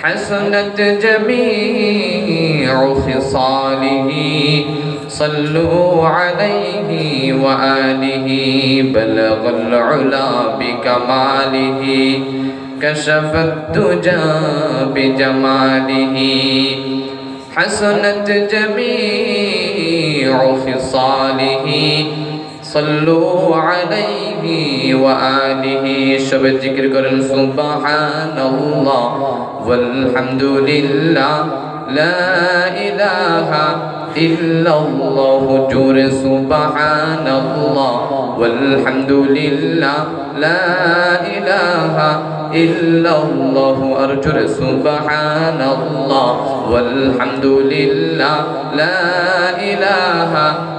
حسنت جميع خصاله صلوا عليه وآله بلغ العلا بكماله كشف الدجى بجماله حسنت جميع خصاله صلوا عليه وآله شب ذكر کرن سبحان الله والحمد لله لا إله إلا الله جور سبحان الله والحمد لله لا إله إلا الله أرجو سبحان الله والحمد لله لا إله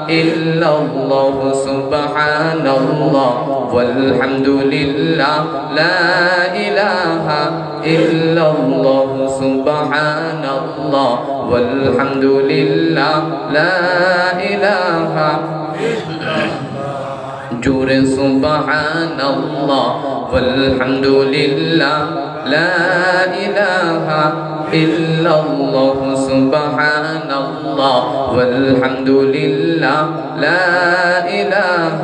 إلا الله سبحان الله والحمد لله لا إله إلا الله سبحان الله والحمد لله لا إله إلا جور سبحان الله والحمد لله لا إله إلا الله سبحان الله والحمد لله لا إله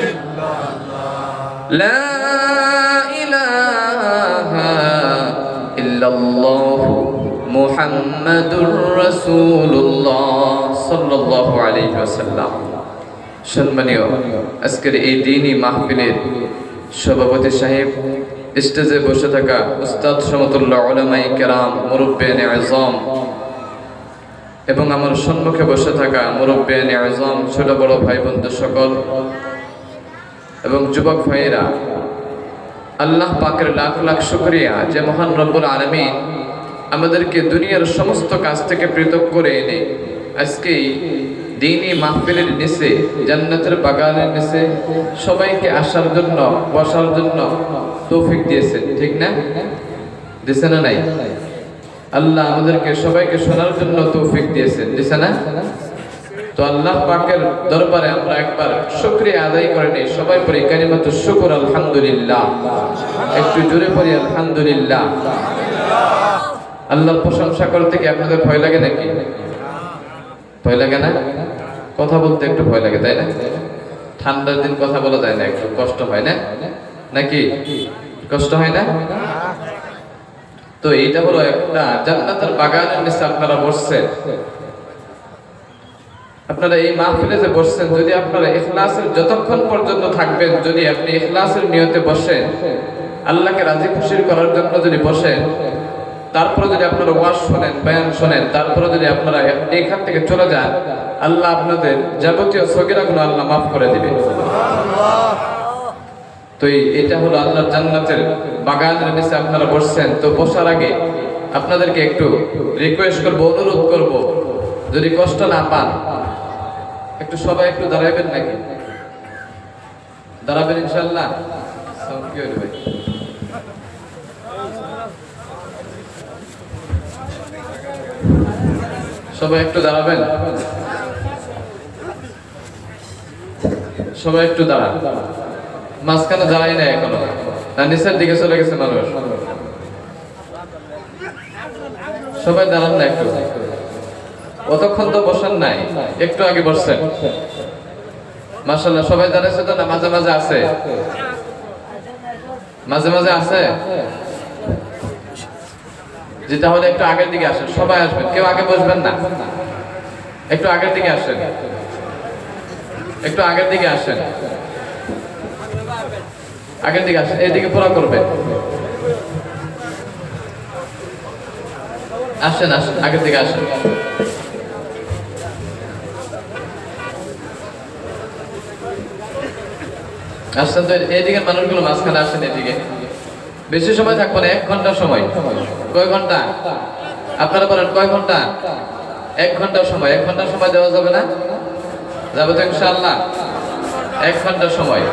إلا الله لا إله إلا الله محمد رسول الله صلى الله عليه وسلم সম্মানীয় আজকের এই দিনই মাহফিলের সভাপতি সাহেব, স্টেজে বসে থাকা উস্তাদ সমতুল্লাহ উলামায়ে কেরাম, মুরব্বিয়ানে আযম এবং আমার সম্মুখে বসে থাকা মুরব্বিয়ানে আযম, ছোট বড় ভাই বন্ধু সকল এবং যুবক ভাইয়েরা, আল্লাহ পাকের লাখ লাখ শুকরিয়া যে মহান রব্বুল আলামিন আমাদেরকে দুনিয়ার সমস্ত কাজ থেকে পৃথক করে এনে আজকে দ্বীনি মাহফিলের নিচে, জান্নাতের বাগানের নিচে সবাইকে আসার জন্য, বসার জন্য তৌফিক দিয়েছেন। ঠিক না? দিছে না নাই? আল্লাহ আমাদেরকে সবাইকে শোনার জন্য তৌফিক দিয়েছেন, দিছে না? তো আল্লাহ পাকের দরবারে আমরা একবার শুকরিয়া আদায় করে নেই। সবাই পড়ি কালিমাতু শুকর, আলহামদুলিল্লাহ। একটু জোরে পড়ি আলহামদুলিল্লাহ। আল্লাহর প্রশংসা করতে কি আপনাদের ভয় লাগে নাকি? ভয় লাগে না? কথা বলতে একটু ভয় লাগে, তাই না? ঠান্ডার দিন কথা বলা যায় না, একটু কষ্ট হয় না নাকি? কষ্ট হয় না? তো এইটা হলো একটা জান্নাতের বাগানের নিচে আপনারা বসছেন। আপনারা এই মাহফিলে যে বসছেন, যদি আপনারা ইখলাসের যতক্ষণ পর্যন্ত থাকবেন, যদি আপনি ইখলাসের নিয়তে বসেন, আল্লাহকে রাজি খুশি করার জন্য যদি বসেন, তারপরে যদি আপনারা ওয়াজ শোনেন, বয়ান শোনেন, তারপরে যদি আপনারা এইখান থেকে চলে যান, আল্লাহ আপনাদের যাবতীয় সগীরাগুলো আল্লাহ মাফ করে দিবে। তো এটা হলো আল্লাহর জান্নাতের বাগানের নিচে আপনারা বসছেন। তো বসার আগে আপনাদেরকে একটু রিকোয়েস্ট করব, অনুরোধ করব, যদি কষ্ট না পান একটু সবাই একটু দাঁড়াবেন নাকি? দাঁড়াবেন ইনশাআল্লাহ? কি হলো ভাই? সবাই একটু দাঁড়াবেন, সবাই একটু দাঁড়ান। মাঝখানে দাঁড়াই না এখনো, না নিচের দিকে চলে গেছে মানুষ? সবাই দাঁড়ান না একটু, অতক্ষণ তো বসেন নাই, একটু আগে বসছেন। মাশাআল্লাহ, সবাই দাঁড়াইছে তো না? মাঝে মাঝে আছে, মাঝে মাঝে আছে। যে তাহলে একটু আগের দিকে আসেন, সবাই আসবেন, কেউ আগে বসবেন না, একটু আগের দিকে আসেন, একটু আগের দিকে আসেন, আগের দিকে আসেন, এইদিকে পুরো করবে। আসেন আসেন, আগের দিকে আসেন। আসছেন তো? এইদিকে মানুষগুলো মাঝখানে আসেন, এদিকে। বেশি সময় থাকবো না, 1 ঘন্টা সময়। কয় ঘন্টা? আপনারা বলেন কয় ঘন্টা? 1 ঘন্টা সময়। 1 ঘন্টা সময় দেওয়া যাবে না? যাবে তো ইনশাআল্লাহ? 1 ঘন্টা সময়।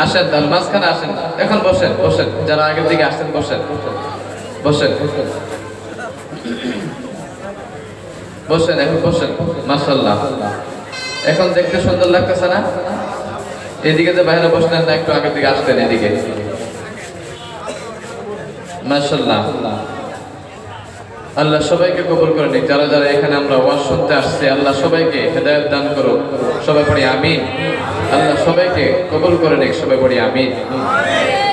আসেন তাহলে, মাঝখানে আসেন, এখন বসেন, বসেন, যারা আগের দিকে আসছেন বসেন, বসেন, বসেন, এখন বসেন। মাশাআল্লাহ, এখন দেখতে সুন্দর লাগতেছে না? এদিকে যে বাইরে বসলেন না, একটু আগের দিকে আসতেন এদিকে। মাশাআল্লাহ, আল্লাহ সবাইকে কবুল করে নিক। যারা যারা এখানে আমরা ওয়াজ শুনতে আসছি, আল্লাহ সবাইকে হেদায়েত দান করো। সবাই পড়ি আমিন। আল্লাহ সবাইকে কবুল করে নিক। সবাই পড়ি আমিন।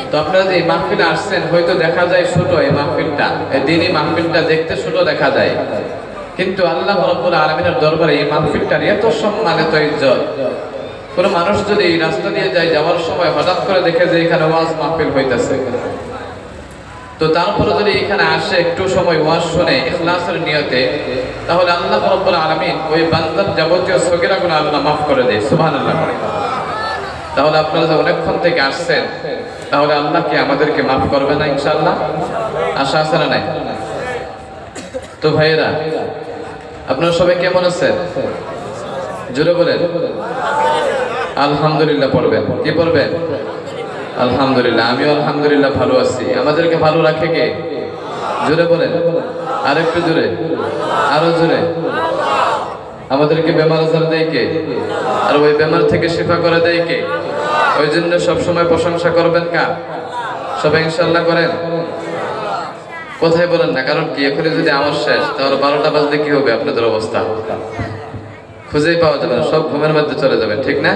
তো আপনারা যে এই মাহফিলে আসছেন, হয়তো দেখা যায় ছোট এই মাহফিলটা, এই দিনই মাহফিলটা দেখতে ছোট দেখা যায়, কিন্তু আল্লাহ রাব্বুল আলামিনের দরবারে এই মাহফিলটার এত সম্মান, এত ইজ্জত। কোনো মানুষ যদি এই রাস্তা দিয়ে যায়, যাওয়ার সময় হঠাৎ করে দেখে যে এখানে ওয়াজ মাহফিল হইতেছে, তো তারপরে যদি এখানে আসে, একটু সময় ওয়াজ শুনে ইখলাসের নিয়তে, তাহলে আল্লাহ রাব্বুল আলামিন ওই বান্দার যাবতীয় সগীরা গুনাহ আল্লাহ মাফ করে দেয়। সুবহানাল্লাহ। তাহলে আপনারা যে অনেকক্ষণ থেকে আসছেন, তাহলে আল্লাহ কি আমাদেরকে মাফ করবে না ইনশাআল্লাহ? আশা আছে না নাই? তো ভাইয়েরা, আপনারা সবাই কেমন আছেন? জোরে বলেন আলহামদুলিল্লাহ। পড়বেন কি পড়বেন? আলহামদুলিল্লাহ। আমিও আলহামদুলিল্লাহ ভালো আছি। আমাদেরকে ভালো রাখে কে? জোরে বলেন, আর একটু জোরে, আরো জোরে। আমাদেরকে বেমার আজার দেয় কে? আর ওই বেমার থেকে শিফা করে দেয় কে? ওই জন্য সবসময় প্রশংসা করবেন কার? সবাই ইনশাআল্লাহ করেন। কোথায় বলেন না, কারণ কি এখনই যদি আমার শেষ, তাহলে 12টা বাজলে কি হবে আপনাদের অবস্থা? খুঁজেই পাওয়া যাবে না, সব ঘুমের মধ্যে চলে যাবে, ঠিক না?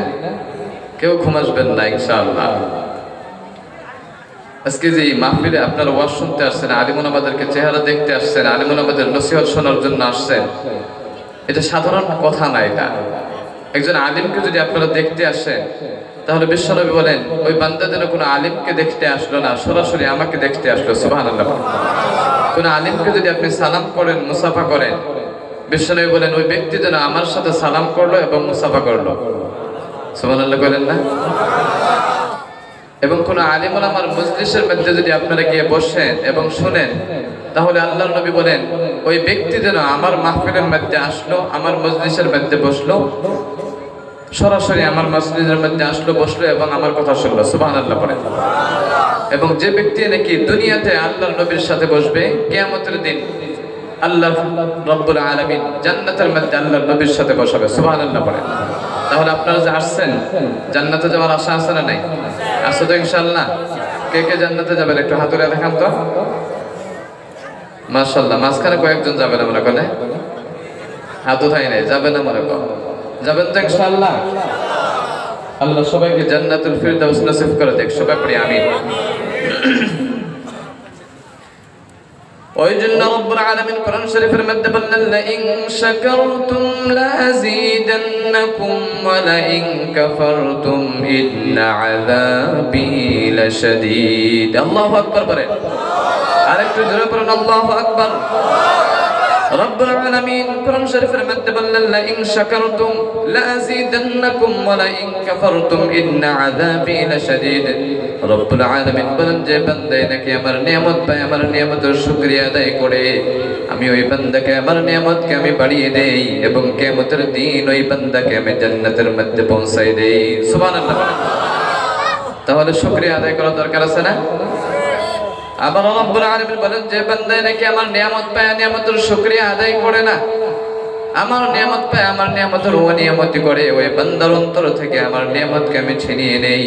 কেউ ঘুম আসবেন না ইনশাআল্লাহ। আজকে যে মাহফিলে আপনারা ওয়াজ শুনতে আসছেন, আলিমুন আমাদেরকে চেহারা দেখতে আসছেন, আলিমুন আমাদের নসিহত শোনার জন্য আসছেন, এটা সাধারণ কথা না। এটা একজন আলিমকে যদি আপনারা দেখতে আসেন, তাহলে বিশ্বনবী বলেন ওই বান্দা যেন কোনো আলিমকে দেখতে আসলো না, সরাসরি আমাকে দেখতে আসলো। সুবহানাল্লাহ। কোন আলিমকে যদি আপনি সালাম করেন, মুসাফা করেন, বিশ্বনবী বলেন ওই ব্যক্তি যেন আমার সাথে সালাম করলো এবং মুসাফা করলো। সুবহানাল্লাহ বলেন না? এবং কোন আলিম ওলামার মজলিসের মধ্যে যদি আপনারা গিয়ে বসেন এবং শুনেন, তাহলে আল্লাহর নবী বলেন ওই ব্যক্তি যেন আমার মাহফিলের মধ্যে আসলো, আমার মজলিসের মধ্যে বসলো, সরাসরি আমার মসজিদের মধ্যে আসলো, বসলো এবং আমার কথা শুনলো। সুবহানাল্লাহ বলেন। এবং যে ব্যক্তি নাকি দুনিয়াতে আল্লাহর নবীর সাথে বসবে, কিয়ামতের দিন আল্লাহ রাব্বুল আলামিন জান্নাতের মধ্যে আল্লাহর নবীর সাথে বসাবে। সুবহানাল্লাহ বলেন। তাহলে আপনারা যে আসছেন, জান্নাতে যাওয়ার আশা আছে না নাই? আছে তো ইনশাআল্লাহ। কে কে জান্নাতে যাবেন একটু হাত তুলে দেখান তো। মাশাআল্লাহ। মাঝখানে কয়েকজন যাবেন আমরা কোনে? হাত উঠাই নাই, যাবেন আমরা কো? যাবেন তো ইনশাআল্লাহ। আল্লাহ সবাইকে জান্নাতুল ফিরদাউস নসিব করে দেখ। সবাই পড়ি আমিন। ওই জন্য রব্বুল আলামিন কোরআন শরীফের মধ্যে বললেন লা ইন শাকারতুম লাযীদান্নাকুম ওয়া লা ইন কাফারতুম ইন্না আযাবি লাশাদীদ। আল্লাহু আকবার বলেন। আরেকটু জোরে বলুন আল্লাহু আকবার। রব্বুল আলামিন কোরআন শরীফের মধ্যে বললেন লা ইন শাকারতুম লাযীদান্নাকুম ওয়া লা ইন কাফারতুম ইন্না আযাবি লাশাদীদ। রব্বুল আলামিন বলেন যে বান্দা নাকি আমার নিয়ামত পায়, আমার নিয়ামতের শুকরিয়া আদায় করে, আমি ওই বান্দাকে, আমার নিয়ামতকে আমি বাড়িয়ে দেই এবং কিয়ামতের দিন ওই বান্দাকে আমি জান্নাতের মধ্যে পৌঁছাই দেই। সুবহানাল্লাহ। তাহলে শুকরিয়া আদায় করা দরকার আছে না? আবার রব্বুল আলামিন বলেন যে বান্দা নাকি আমার নিয়ামত পায়, নিয়ামতের শুকরিয়া আদায় করে না, আমার নিয়ামত পায়, আমার নিয়ামতের অনিয়ামতি করে, ওই বান্দার অন্তর থেকে আমার নিয়ামতকে আমি ছিনিয়ে নেই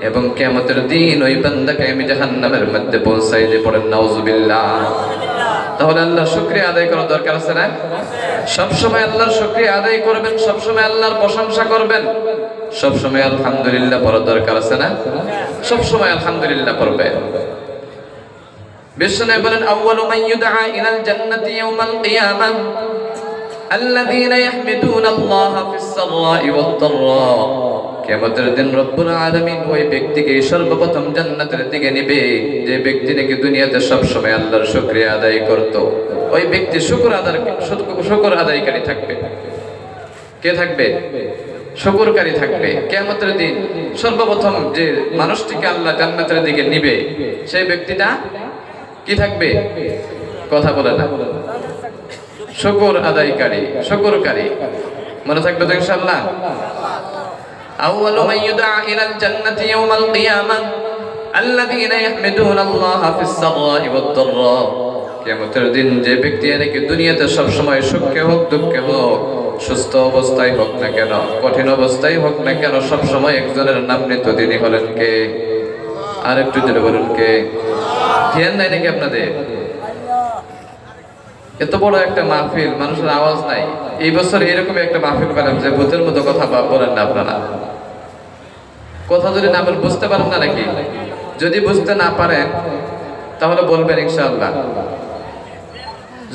এবং কিয়ামতের দিন ওই বান্দাকে আমি জাহান্নামের মধ্যে পৌঁছাই দিই। পড়েন নাউজুবিল্লাহ। তাহলে আল্লাহর শুকরিয়া আদায় করা দরকার আছে না? সবসময় আল্লাহর শুকরিয়া আদায় করবেন, সবসময় আল্লাহর প্রশংসা করবেন, সবসময় আলহামদুলিল্লাহ পড়ার দরকার আছে না? সবসময় আলহামদুলিল্লাহ পড়বেন। বিশ্বনবী বলেন আউয়ালু মান ইউদআ ইলাল জান্নাতি ইয়াওমাল কিয়ামাহ আল্লাযীনা ইয়াহমিদুনাল্লাহা ফিস সাররা'i ওয়াদ দাররা। কিয়ামতের দিন রব্বুল আলামিন ওই ব্যক্তিকে সর্বপ্রথম জান্নাতের দিকে নেবে যে ব্যক্তি নাকি দুনিয়াতে সব সময় আল্লাহর শুকরিয়া আদায় করত। ওই ব্যক্তি শুকর আদায়কারী থাকবে। কে থাকবে? শুকরকারী থাকবে। কিয়ামতের দিন সর্বপ্রথম যে মানুষটিকে আল্লাহ জান্নাতের দিকে নেবে, সেই ব্যক্তিটা কি থাকবে? কথা বলে না। শুকর আদায়কারী, শুকরকারী। মনে থাকবে তো ইনশাআল্লাহ। আউয়ালু মান ইউদআ ইলাল জান্নাতি ইয়াওমাল কিয়ামাহ আল্লাযীনা ইয়াহমিদুনাল্লাহা ফিস সাররা'i ওয়াদ দাররা। কিয়ামতের দিন যে ব্যক্তি নাকি দুনিয়াতে সব সময় সুখে হোক দুঃখে হোক, সুস্থ অবস্থায় হোক না কেন, কঠিন অবস্থায় হোক না কেন, সব সময় একজনের নাম নিত, তিনি হলেন কে? আর একটু জোরে বলুন কে? ধ্যান নাই নাকি আপনাদের? এত বড় একটা মাহফিল, মানুষের আওয়াজ নাই। এই বছর এরকম একটা মাহফিল করেন যে ভূতের মতো কথা বলেন না আপনারা। কথা যদি না বলেন বুঝতে পারেন না নাকি? যদি বুঝতে না পারেন তাহলে বলবেন ইনশাআল্লাহ।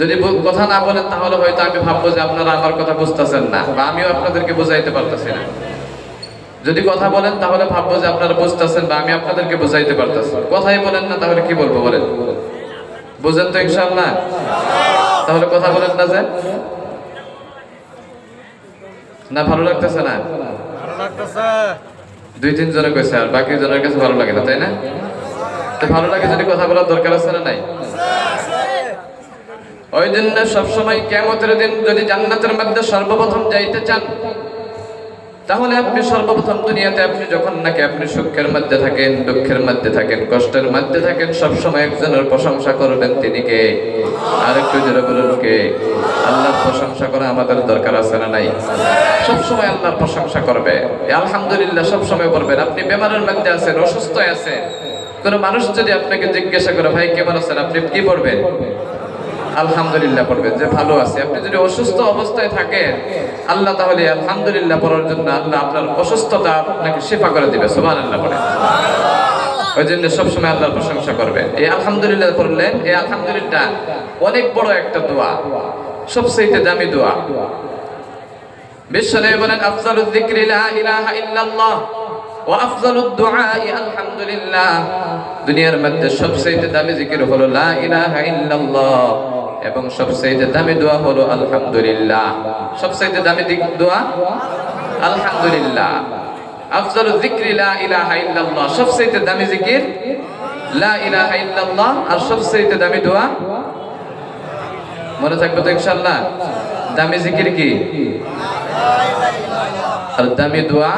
যদি কথা না বলেন তাহলে হয়তো আমি ভাববো যে আপনারা আমার কথা বুঝতেছেন না, বা আমিও আপনাদেরকে বুঝাইতে পারতেছি না। যদি কথা বলেন তাহলে ভাববো যে আপনারা বুঝতেছেন বা আমি আপনাদেরকে বুঝাইতে পারতেছি। কথাই বলেন না তাহলে কি বলবো বলেন? বুঝেন তো ইনশাআল্লাহ? তাহলে কথা বলেন না যে? না ভালো লাগতেছে না? ভালো লাগতেছে। 2-3 জনে কইছে, আর বাকি জনের কাছে ভালো লাগে না, তাই না? তো ভালো লাগে যদি কথা বলার দরকার আছে না নাই? ওই জন্য সবসময় কিয়ামতের দিন যদি জান্নাতের মধ্যে সর্বপ্রথম যাইতে চান, তাহলে আপনি সর্বপ্রথম দুনিয়াতে আপনি যখন নাকি আপনি সুখের মধ্যে থাকেন, দুঃখের মধ্যে থাকেন, কষ্টের মধ্যে থাকেন, সবসময় একজনের প্রশংসা করবেন। তিনি কে? আর একটু জোরে বলুন কে? আল্লাহর প্রশংসা করা আমাদের দরকার আছে না নাই? সবসময় আল্লাহর প্রশংসা করবে, আলহামদুলিল্লাহ সবসময় বলবেন। আপনি বেমারের মধ্যে আছেন, অসুস্থ আছেন, কোনো মানুষ যদি আপনাকে জিজ্ঞাসা করে ভাই কেমন আছেন, আপনি কি পড়বেন? আলহামদুলিল্লাহ পড়বেন, যে ভালো আছে। আপনি যদি অসুস্থ অবস্থায় থাকেন, আল্লাহ তাহলে আলহামদুলিল্লাহ পড়ার জন্য আল্লাহ আপনার অসুস্থতা আপনাকে শিফা করে দিবে। সুবহানাল্লাহ পড়ে। ওই জন্য সবসময় আল্লাহর প্রশংসা করবেন। এই আলহামদুলিল্লাহ পড়লেন, এই আলহামদুলিল্লাহ অনেক বড় একটা দোয়া, সবচেয়ে দামি দোয়া। বিশ্বনবী বলেন আফজালুয যিকরি লা ইলাহা ইল্লাল্লাহ ওয়া আফজালুদ দুআই আলহামদুলিল্লাহ। দুনিয়ার মধ্যে সবচেয়ে দামি জিকির হলো লা ইলাহা ইল্লাল্লাহ, এবং সবচেয়ে দামি দোয়া হলো আলহামদুলিল্লাহ। সবচেয়ে দামি দোয়া আলহামদুলিল্লাহ। আফজালুয যিকরি লা ইলাহা ইল্লাল্লাহ, সবচেয়ে দামি জিকির লা ইলাহা ইল্লাল্লাহ, আর সবচেয়ে দামি দোয়া মনে থাকবে তো ইনশাআল্লাহ? দামি জিকির কি? আর দামি দোয়া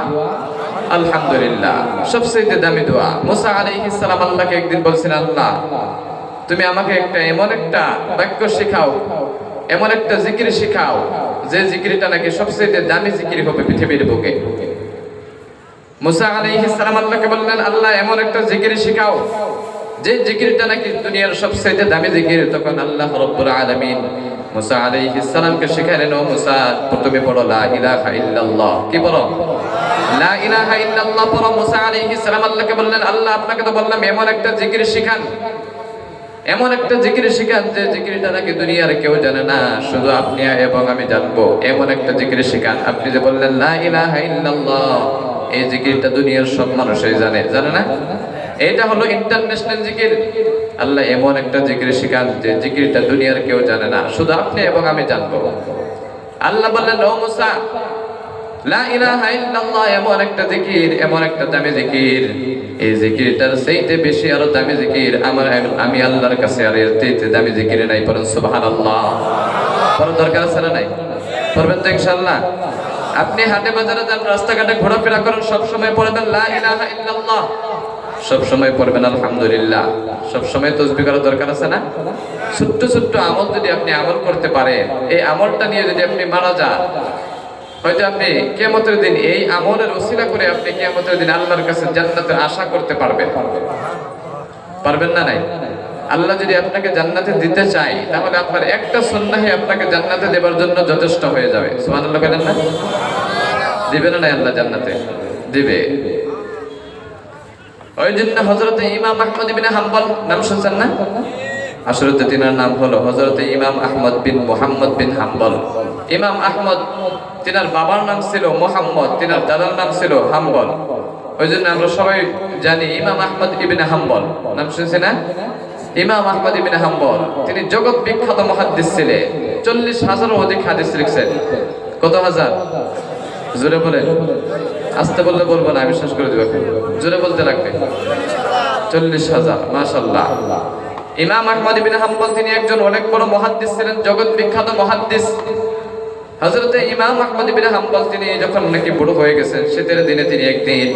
আলহামদুলিল্লাহ, সবচেয়ে দামি দোয়া। মুসা আলাইহিস সালাম আল্লাহকে একদিন বলছেন, আল্লাহ তুমি আমাকে এমন একটা বাক্য শেখাও, এমন একটা জিকির শেখাও যে জিকিরটা নাকি সবচেয়ে দামি জিকির হবে পৃথিবীর বুকে। মুসা আলাইহিস সালাম আল্লাহকে বললেন, আল্লাহ এমন একটা জিকির শেখাও যে জিকিরটা নাকি দুনিয়ার সবচেয়ে দামি জিকির। তখন আল্লাহ রাব্বুল আলামিন মুসা আলাইহিস সালামকে শেখালেন, ও মুসা তুমি পড়ো লা ইলাহা ইল্লাল্লাহ। কি পড়ো? লা ইলাহা ইল্লাল্লাহ পড়ো। মুসা আলাইহিস সালাম আল্লাহকে বললেন, আল্লাহ আপনাকে তো বললাম এমন একটা জিকির শিখান, এমন একটা জিকির শিখান যে জিকিরটা নাকি দুনিয়ার কেউ জানে না, শুধু আপনি এবং আমি জানবো। এমন একটা জিকির শিখান। আপনি যে বললেন লা ইলাহা ইল্লাল্লাহ, এই জিকিরটা দুনিয়ার সব মানুষই জানে, জানে না? এটা হলো ইন্টারন্যাশনাল জিকির। আল্লাহ এমন একটা জিকির শিখান যে জিকিরটা দুনিয়ার কেউ জানে না, শুধু আপনি এবং আমি জানবো। আল্লাহ বললেন, ও মুসা লা ইলাহা ইল্লাল্লাহ এমন একটা জিকির, এমন একটা দামি জিকির, এই জিকিরটার চাইতে বেশি আরো দামি জিকির আমি আল্লাহর কাছে আর এর চাইতে দামি জিকির নাই। পড়ুন সুবহানাল্লাহ। পড়ার দরকার আছে না নাই? পড়বেন তো ইনশাআল্লাহ? আপনি হাটে বাজারে যান, রাস্তাঘাটে ঘোরাফেরা করেন, সব সময় পড়বেন লা ইলাহা ইল্লাল্লাহ, সব সময় পড়বেন আলহামদুলিল্লাহ। সব সময় তাসবিহ করার দরকার আছে না? ছোট্ট ছোট্ট আমল যদি আপনি আমল করতে পারেন, এই আমলটা নিয়ে যদি আপনি মারা যান, হয়তো আপনি কিয়ামতের দিন এই আমলের ওসিলা করে আপনি কিয়ামতের দিন আল্লাহর কাছে জান্নাতের আশা করতে পারবেন। পারবেন না নাই? আল্লাহ যদি আপনাকে জান্নাতে দিতে চায়, তাহলে আপনার একটা সুন্নাহই আপনাকে জান্নাতে দেবার জন্য যথেষ্ট হয়ে যাবে। সুবহানাল্লাহ বলেন না? দিবে না আল্লাহ জান্নাতে? দিবে। ওই জন্য হযরত ইমাম আহমদ ইবনে হাম্বল নাম শুনছেন না? আসলে তিনার নাম হলো হযরত ইমাম আহমদ বিন মুহাম্মদ বিন হাম্বল। ইমাম আহমদ তিনার বাবার নাম ছিল মুহাম্মদ, তিনার দাদার নাম ছিল হাম্বল। ওই জন্য আমরা সবাই জানি ইমাম আহমদ ইবনে হাম্বল। নাম শুনছেন না? ইমাম আহমদ ইবনে হাম্বল তিনি জগৎ বিখ্যাত মুহাদ্দিস ছিলেন। 40,000-এরও অধিক হাদিস লিখছেন। কত হাজার? জোরে বলেন। আস্তে বললে বলবো না, আমি শেষ করে দেব। জোরে বলতে লাগবে। 40,000। মাশাআল্লাহ। ইমাম আহমদ ইবনে হাম্বল তিনি একজন অনেক বড় মুহাদ্দিস ছিলেন, জগৎ বিখ্যাত মুহাদ্দিস। হযরত ইমাম আহমদ ইবনে হাম্বল তিনি যখন নাকি বুড়ো হয়ে গেছেন, শীতের দিনে তিনি একদিন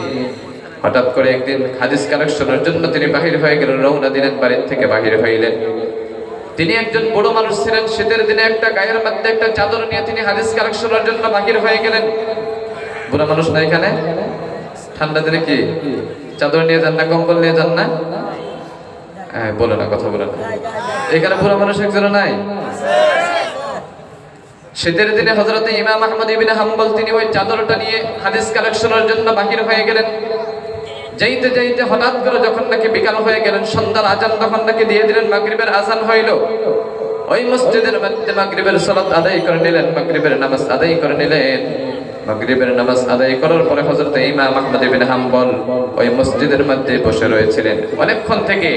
হঠাৎ করে একদিন হাদিস কালেকশনের জন্য তিনি বাহির হয়ে গেলেন, রওনা দিলেন, বাড়ির থেকে বাহির হইলেন। তিনি একজন বড় মানুষ ছিলেন, শীতের দিনে একটা গায়ের মধ্যে একটা চাদর নিয়ে তিনি হাদিস কালেকশনের জন্য বাহির হয়ে গেলেন। বুড়া মানুষ না এখানে? ঠান্ডা দিনে কি চাদর নিয়ে যান না, কম্বল নিয়ে যান না? হ্যাঁ, বলে না, কথা বলে না। এখানে বুড়া মানুষ একজন নাই? শীতের দিনে হযরত ইমাম আহমদ ইবনে হাম্বল তিনি ওই চাদরটা নিয়ে হাদিস কালেকশনের জন্য বাহির হয়ে গেলেন। যাইতে যাইতে হঠাৎ করে যখন নাকি বিকাল হয়ে গেলেন, সন্ধ্যার আজান তখন নাকি দিয়ে দিলেন, মাগরিবের আজান হইল। ওই মসজিদের মধ্যে মাগরিবের সালাত আদায় করে নিলেন, মাগরিবের নামাজ আদায় করে নিলেন। মাগরিবের নামাজ আদায় করার পরে হযরত ইমাম আহমদ ইবনে হাম্বল ওই মসজিদের মধ্যে বসে রয়েছিলেন। অনেকক্ষণ থেকে,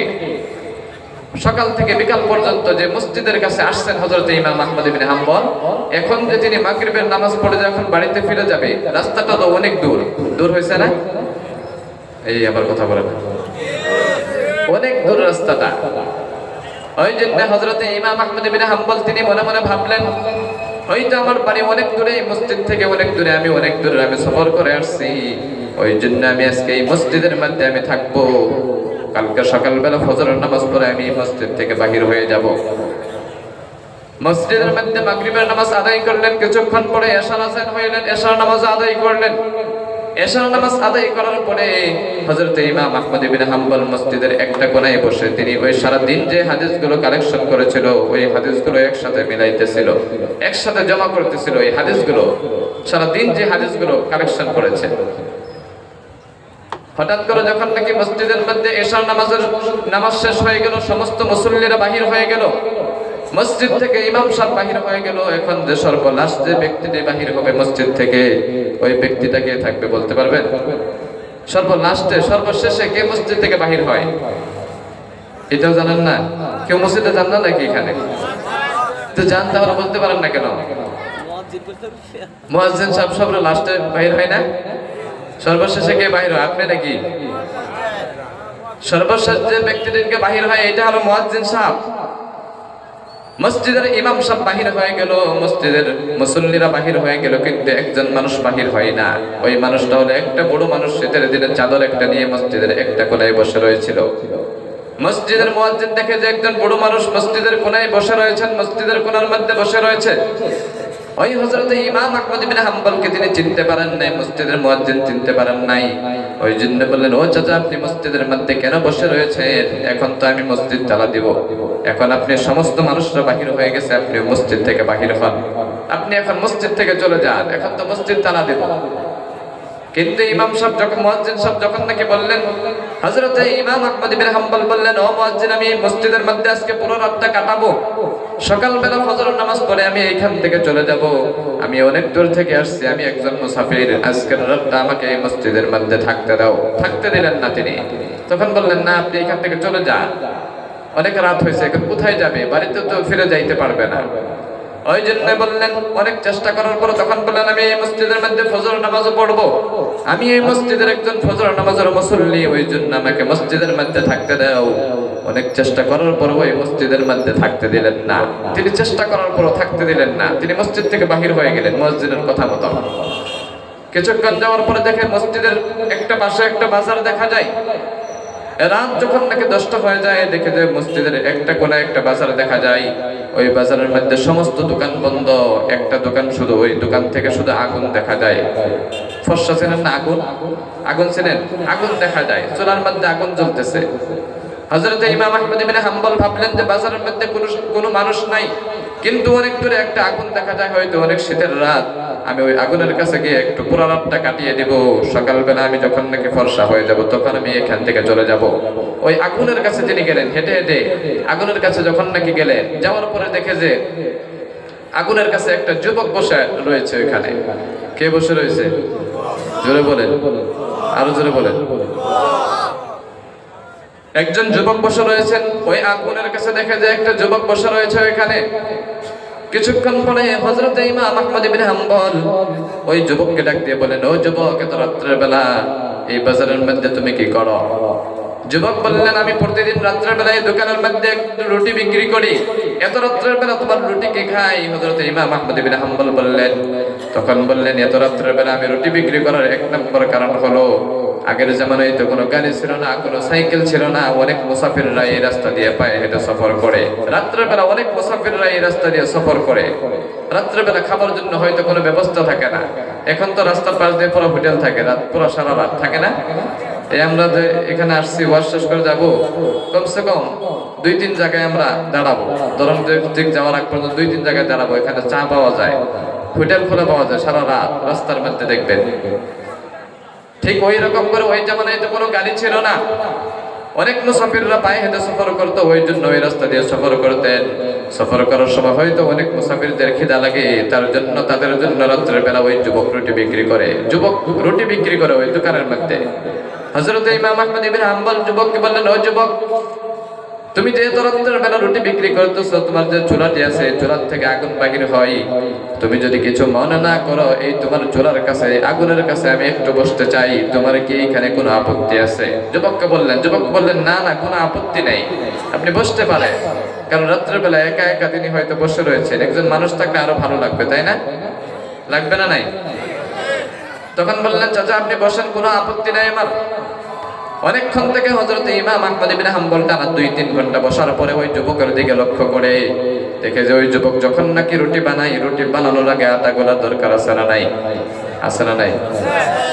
সকাল থেকে বিকাল পর্যন্ত যে মসজিদের কাছে আসছেন হযরত ইমাম আহমদ ইবনে হাম্বল, এখন যে তিনি মাগরিবের নামাজ পড়ে যখন বাড়িতে ফিরে যাবে, রাস্তাটা তো অনেক দূর, দূর হয়েছে না? এই আবার কথা বলে না, অনেক দূর রাস্তাটা। ওই জন্য হযরত ইমাম আহমদ ইবনে হাম্বল তিনি মনে মনে ভাবলেন, হয়তো আমার বাড়ি অনেক দূরে, মসজিদ থেকে অনেক দূরে, আমি অনেক দূরে আমি সফর করে আসছি, ওই জন্য আমি আজকে এই মসজিদের মধ্যে আমি থাকবো। কালকে সকালবেলা ফজরের নামাজ পড়ে আমি মসজিদ থেকে বাহির হয়ে যাব। মসজিদের মধ্যে মাগরিবের নামাজ আদায় করলেন। কিছুক্ষণ পরে এশার আযান হইলেন, এশার নামাজ আদায় করলেন। এশার নামাজ আদায় করার পরে হযরত ইমাম আহমদ ইবনে হাম্বল মসজিদের একটা কোণায় বসে তিনি ওই সারা দিন যে হাদিসগুলো কালেকশন করেছিল, ওই হাদিসগুলো একসাথে মিলাইতেছিল, একসাথে জমা করতেছিল। এই হাদিসগুলো সারা দিন যে হাদিসগুলো কালেকশন করেছে, হঠাৎ করে যখন নাকি মসজিদের মধ্যে এশার নামাজ শেষ হয়ে গেল, সমস্ত মুসল্লিরা বাহির হয়ে গেল, মসজিদ থেকে ইমাম সাহেব বাহির হয়ে গেল। এখন যে সর্বলাশ যে ব্যক্তিটি বাহির হবে মসজিদ থেকে, ওই ব্যক্তিটা কে থাকবে বলতে পারবেন? সর্বলাস্টে, সর্বশেষে কে মসজিদ থেকে বাহির হয় এটাও জানেন না? কেউ মসজিদে যান না নাকি? এখানে তো জান, তাহলে বলতে পারেন না কেন? মুয়াজ্জিন সাহেব সবার লাস্টে বাহির হয় না? সর্বশেষে কে বাহির হয়? আপনি নাকি? সর্বশেষ যে ব্যক্তিটিকে বাহির হয় এটা হলো মুয়াজ্জিন সাহেব। মসজিদের ইমাম সাহেব বাহির হয়ে গেল, মসজিদের মুসল্লিরা বাহির হয়ে গেল, কিন্তু একজন মানুষ বাহির হয় না। ওই মানুষটা হলো একটা বড় মানুষ, শীতের দিনে চাদর একটা নিয়ে মসজিদের একটা কোণায় বসে রয়েছিল। মসজিদের মুয়াজ্জিন দেখে যে একজন বড় মানুষ মসজিদের কোণায় বসে রয়েছেন, মসজিদের কোণার মধ্যে বসে রয়েছে। ওই হযরত ইমাম আহমদ ইবনে হাম্বলকে তিনি চিনতে পারেন নাই, মসজিদের মুয়াজ্জিন চিনতে পারেন নাই। ওই জন্য বললেন, ও চাচা, আপনি মসজিদের মধ্যে কেন বসে রয়েছেন? এখন তো আমি মসজিদ তালা দিব, এখন আপনি সমস্ত মানুষরা বাহির হয়ে গেছে, আপনি মসজিদ থেকে বাহির হন, আপনি এখন মসজিদ থেকে চলে যান, এখন তো মসজিদ তালা দিব। কিন্তু ইমাম সাহেব যখন, মুয়াজ্জিন সাহেব যখন নাকি বললেন, হযরত ইমাম আহমদ ইবনে হাম্বল বললেন, ও মুয়াজ্জিন, আমি মসজিদের মধ্যে আজকে পুরো রাতটা কাটাবো, সকালবেলা ফজরের নামাজ পড়ে আমি এইখান থেকে চলে যাব, আমি অনেক দূর থেকে আসছি, আমি একজন মুসাফির, আজকের রাতটা আমাকে এই মসজিদের মধ্যে থাকতে দাও। থাকতে দিলেন না তিনি। তখন বললেন, না, আপনি এখান থেকে চলে যান, অনেক রাত হয়েছে, এখন কোথায় যাবে? বাড়িতে তো ফিরে যাইতে পারবে না। ওই জন্য বললেন, অনেক চেষ্টা করার পর তখন বললেন, আমি এই মসজিদের মধ্যে ফজর নামাজও পড়বো, আমি এই মসজিদের একজন ফজর নামাজের মুসল্লি, ওই জন্য আমাকে মসজিদের মধ্যে থাকতে দাও। অনেক চেষ্টা করার পর ওই মসজিদের মধ্যে থাকতে দিলেন না। তিনি চেষ্টা করার পরও থাকতে দিলেন না, তিনি মসজিদ থেকে বাহির হয়ে গেলেন মসজিদের কথা মতো। কিছুক্ষণ যাওয়ার পরে দেখে মসজিদের একটা পাশে একটা বাজার দেখা যায়। রাত যখন নাকি 10টা হয়ে যায়, দেখে যে মসজিদের একটা কোণে একটা বাজার দেখা যায়। ওই বাজারের মধ্যে সমস্ত দোকান বন্ধ, একটা দোকান শুধু, ওই দোকান থেকে শুধু আগুন দেখা যায়। ফর্সা চেনেন না? আগুন, আগুন চেনেন? আগুন দেখা যায়, চুলার মধ্যে আগুন জ্বলতেছে। হযরত ইমাম আহমদ ইবনে হাম্বল ভাবলেন যে বাজারের মধ্যে কোনো মানুষ নাই, কিন্তু অনেক দূরে একটা আগুন দেখা যায়, হয়তো অনেক শীতের রাত, আমি ওই আগুনের কাছে গিয়ে একটু পুরো রাতটা কাটিয়ে দিব, সকালবেলা আমি যখন নাকি ফর্সা হয়ে যাব তখন আমি এখান থেকে চলে যাব। ওই আগুনের কাছে তিনি গেলেন, হেঁটে হেঁটে আগুনের কাছে যখন নাকি গেলেন, যাওয়ার পরে দেখে যে আগুনের কাছে একটা যুবক বসে রয়েছে। ওইখানে কে বসে রয়েছে? জোরে বলেন, আরো জোরে বলেন। একজন যুবক বসে রয়েছেন ওই আগুনের কাছে, দেখে যে একটা যুবক বসে রয়েছে ওইখানে। কিছুক্ষণ পরে হযরত ইমাম আহমদ ইবনে হাম্বল ওই যুবককে ডাক দিয়ে বলেন, ও যুবক, এত রাত্রের বেলা এই বাজারের মধ্যে তুমি কি করো? যুবক বললেন, আমি প্রতিদিন রাত্রের বেলায় দোকানের মধ্যে একটু রুটি বিক্রি করি, এত রাত্রের বেলা তোমার রুটি কে খাই? হযরত ইমাম আহমদ ইবনে হাম্বল বললেন, তখন বললেন, এত রাত্রের বেলা আমি রুটি বিক্রি করার এক নম্বর কারণ হলো, আগের জামানায় তো কোনো গাড়ি ছিল না, কোনো সাইকেল ছিল না, অনেক মুসাফিররা এই রাস্তা দিয়ে পায়ে হেঁটে সফর করে। রাত্রের বেলা অনেক মুসাফিররা এই রাস্তা দিয়ে সফর করে, রাত্রের বেলা খাবার জন্য হয়তো কোনো ব্যবস্থা থাকে না। এখন তো রাস্তার পাশ দিয়ে পুরো হোটেল থাকে, রাত পুরো সারা রাত থাকে না? এই আমরা যে এখানে আসছি ওয়াজ শেষ করে যাবো, কমসে কম 2-3 জায়গায় আমরা দাঁড়াবো। ধরুন ঠিক যাওয়ার আগ পর্যন্ত 2-3 জায়গায় দাঁড়াবো। এখানে চা পাওয়া যায়, হোটেল খোলা পাওয়া যায় সারা রাত, রাস্তার মধ্যে দেখবেন। ঠিক ওই রকম করে ওই জামানায় তো কোনো গাড়ি ছিল না, অনেক মুসাফিররা পায়ে হেঁটে সফর করতো, ওই জন্য ওই রাস্তা দিয়ে সফর করতেন। সফর করার সময় হয়তো অনেক মুসাফিরদের খিদা লাগে, তার জন্য তাদের জন্য রাত্রের বেলা ওই যুবক রুটি বিক্রি করে, ওই দোকানের মধ্যে। হযরত ইমাম আহমদ ইবনে হাম্বল যুবককে বললেন, ও যুবক, তুমি যে রাত্রের বেলা রুটি বিক্রি করতেছো, তোমার যে চুলাটি আছে, চুলার থেকে আগুন বাহির হয়, তুমি যদি কিছু মনে না করো, এই তোমার চুলার কাছে, আগুনের কাছে আমি একটু বসতে চাই, তোমার কি এখানে কোনো আপত্তি আছে? যুবক বললেন, না না, কোনো আপত্তি নেই, আপনি বসতে পারেন। কারণ রাত্রের বেলা একা একা তিনি হয়তো বসে রয়েছেন, একজন মানুষ থাকলে আরো ভালো লাগবে, তাই না? লাগবে না? নাই? তখন বললেন, চাচা আপনি বসেন, কোনো আপত্তি নাই আমার। অনেকক্ষণ থেকে হযরত ইমাম আহমদ ইবনে হাম্বল টানা 2-3 ঘন্টা বসার পরে ওই যুবকের দিকে লক্ষ্য করে দেখে যে ওই যুবক যখন নাকি রুটি বানায়, রুটি বানানোর আগে আটা গোলার দরকার আছে না নাই? আছে না নাই?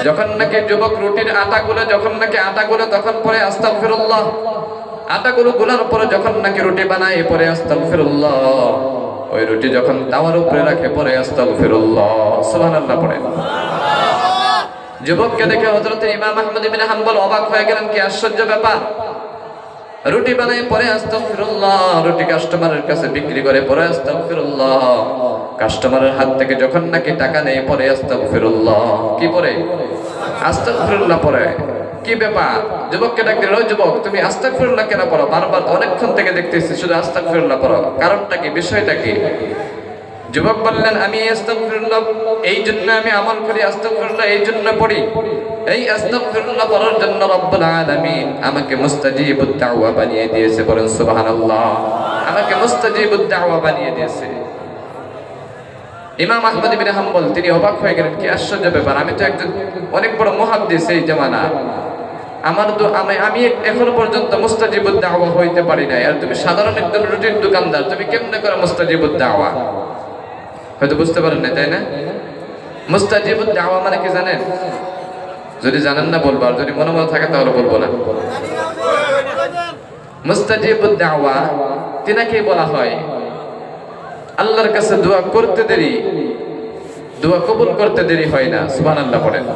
যখন নাকি যুবক রুটির আটাগুলো তখন পরে আস্তাগফিরুল্লাহ, আটাগুলো গোলার পরে যখন নাকি রুটি বানায় পরে আস্তাগফিরুল্লাহ, ওই রুটি যখন তাওয়ার উপরে রাখে পরে আস্তাগফিরুল্লাহ, সুবহানাল্লাহ পড়ে। যুবককে দেখে হযরত ইমাম আহমদ ইবনে হাম্বল অবাক হয়ে গেলেন, কি আশ্চর্য ব্যাপার! রুটি বানায় পরে আস্তাগফিরুল্লাহ, রুটি কাস্টমারের কাছে বিক্রি করে পরে আস্তাগফিরুল্লাহ, কাস্টমারের হাত থেকে যখন নাকি টাকা নেয় পরে আস্তাগফিরুল্লাহ, কি পরে? আস্তাগফিরুল্লাহ পরে। কি ব্যাপার? যুবককে ডাক দিল, যুবক তুমি আস্তাগফিরুল্লাহ কেন পড়ো? বারবার অনেকক্ষণ থেকে দেখতেছি শুধু আস্তাগফিরুল্লাহ পড়ো, কারণটা কি, বিষয়টা কি? যুবক বললেন, আমি আস্তাগফিরুল্লাহ এই জন্য আমি আমল করি, আস্তাগফিরুল্লাহ এই জন্য পড়ি, এই আস্তাগফিরুল্লাহ পড়ার জন্য রব্বুল আলামিন আমাকে মুস্তাজিবুদ দাওয়া বানিয়ে দিয়েছে, বলেন সুবহানাল্লাহ। আমাকে মুস্তাজিবুদ দাওয়া বানিয়ে দিয়েছে। ইমাম আহমদ ইবনে হাম্বল তিনি অবাক হয়ে গেলেন, কি আশ্চর্য ব্যাপার! আমি তো একজন অনেক বড় মুহাদ্দিস এই জামানা, আমি এখনো পর্যন্ত মুস্তাজিবুদ দাওয়া হইতে পারি না, আর তুমি সাধারণ একজন রুটির দোকানদার, তুমি কেমনে করে মুস্তাজিবুদ দাওয়া? হয়তো বুঝতে পারেন না, তাই না? মুস্তাজিবুদ দাওয়া মানে কি জানেন? যদি জানেন না বলবো, আর যদি মনে থাকে তাহলে বলবো না। মুস্তাজিবুদ দাওয়া তিনাকে বলা হয় আল্লাহর কাছে দোয়া করতে দেরি, দোয়া কবুল করতে দেরি হয় না, সুবহানাল্লাহ পড়েন।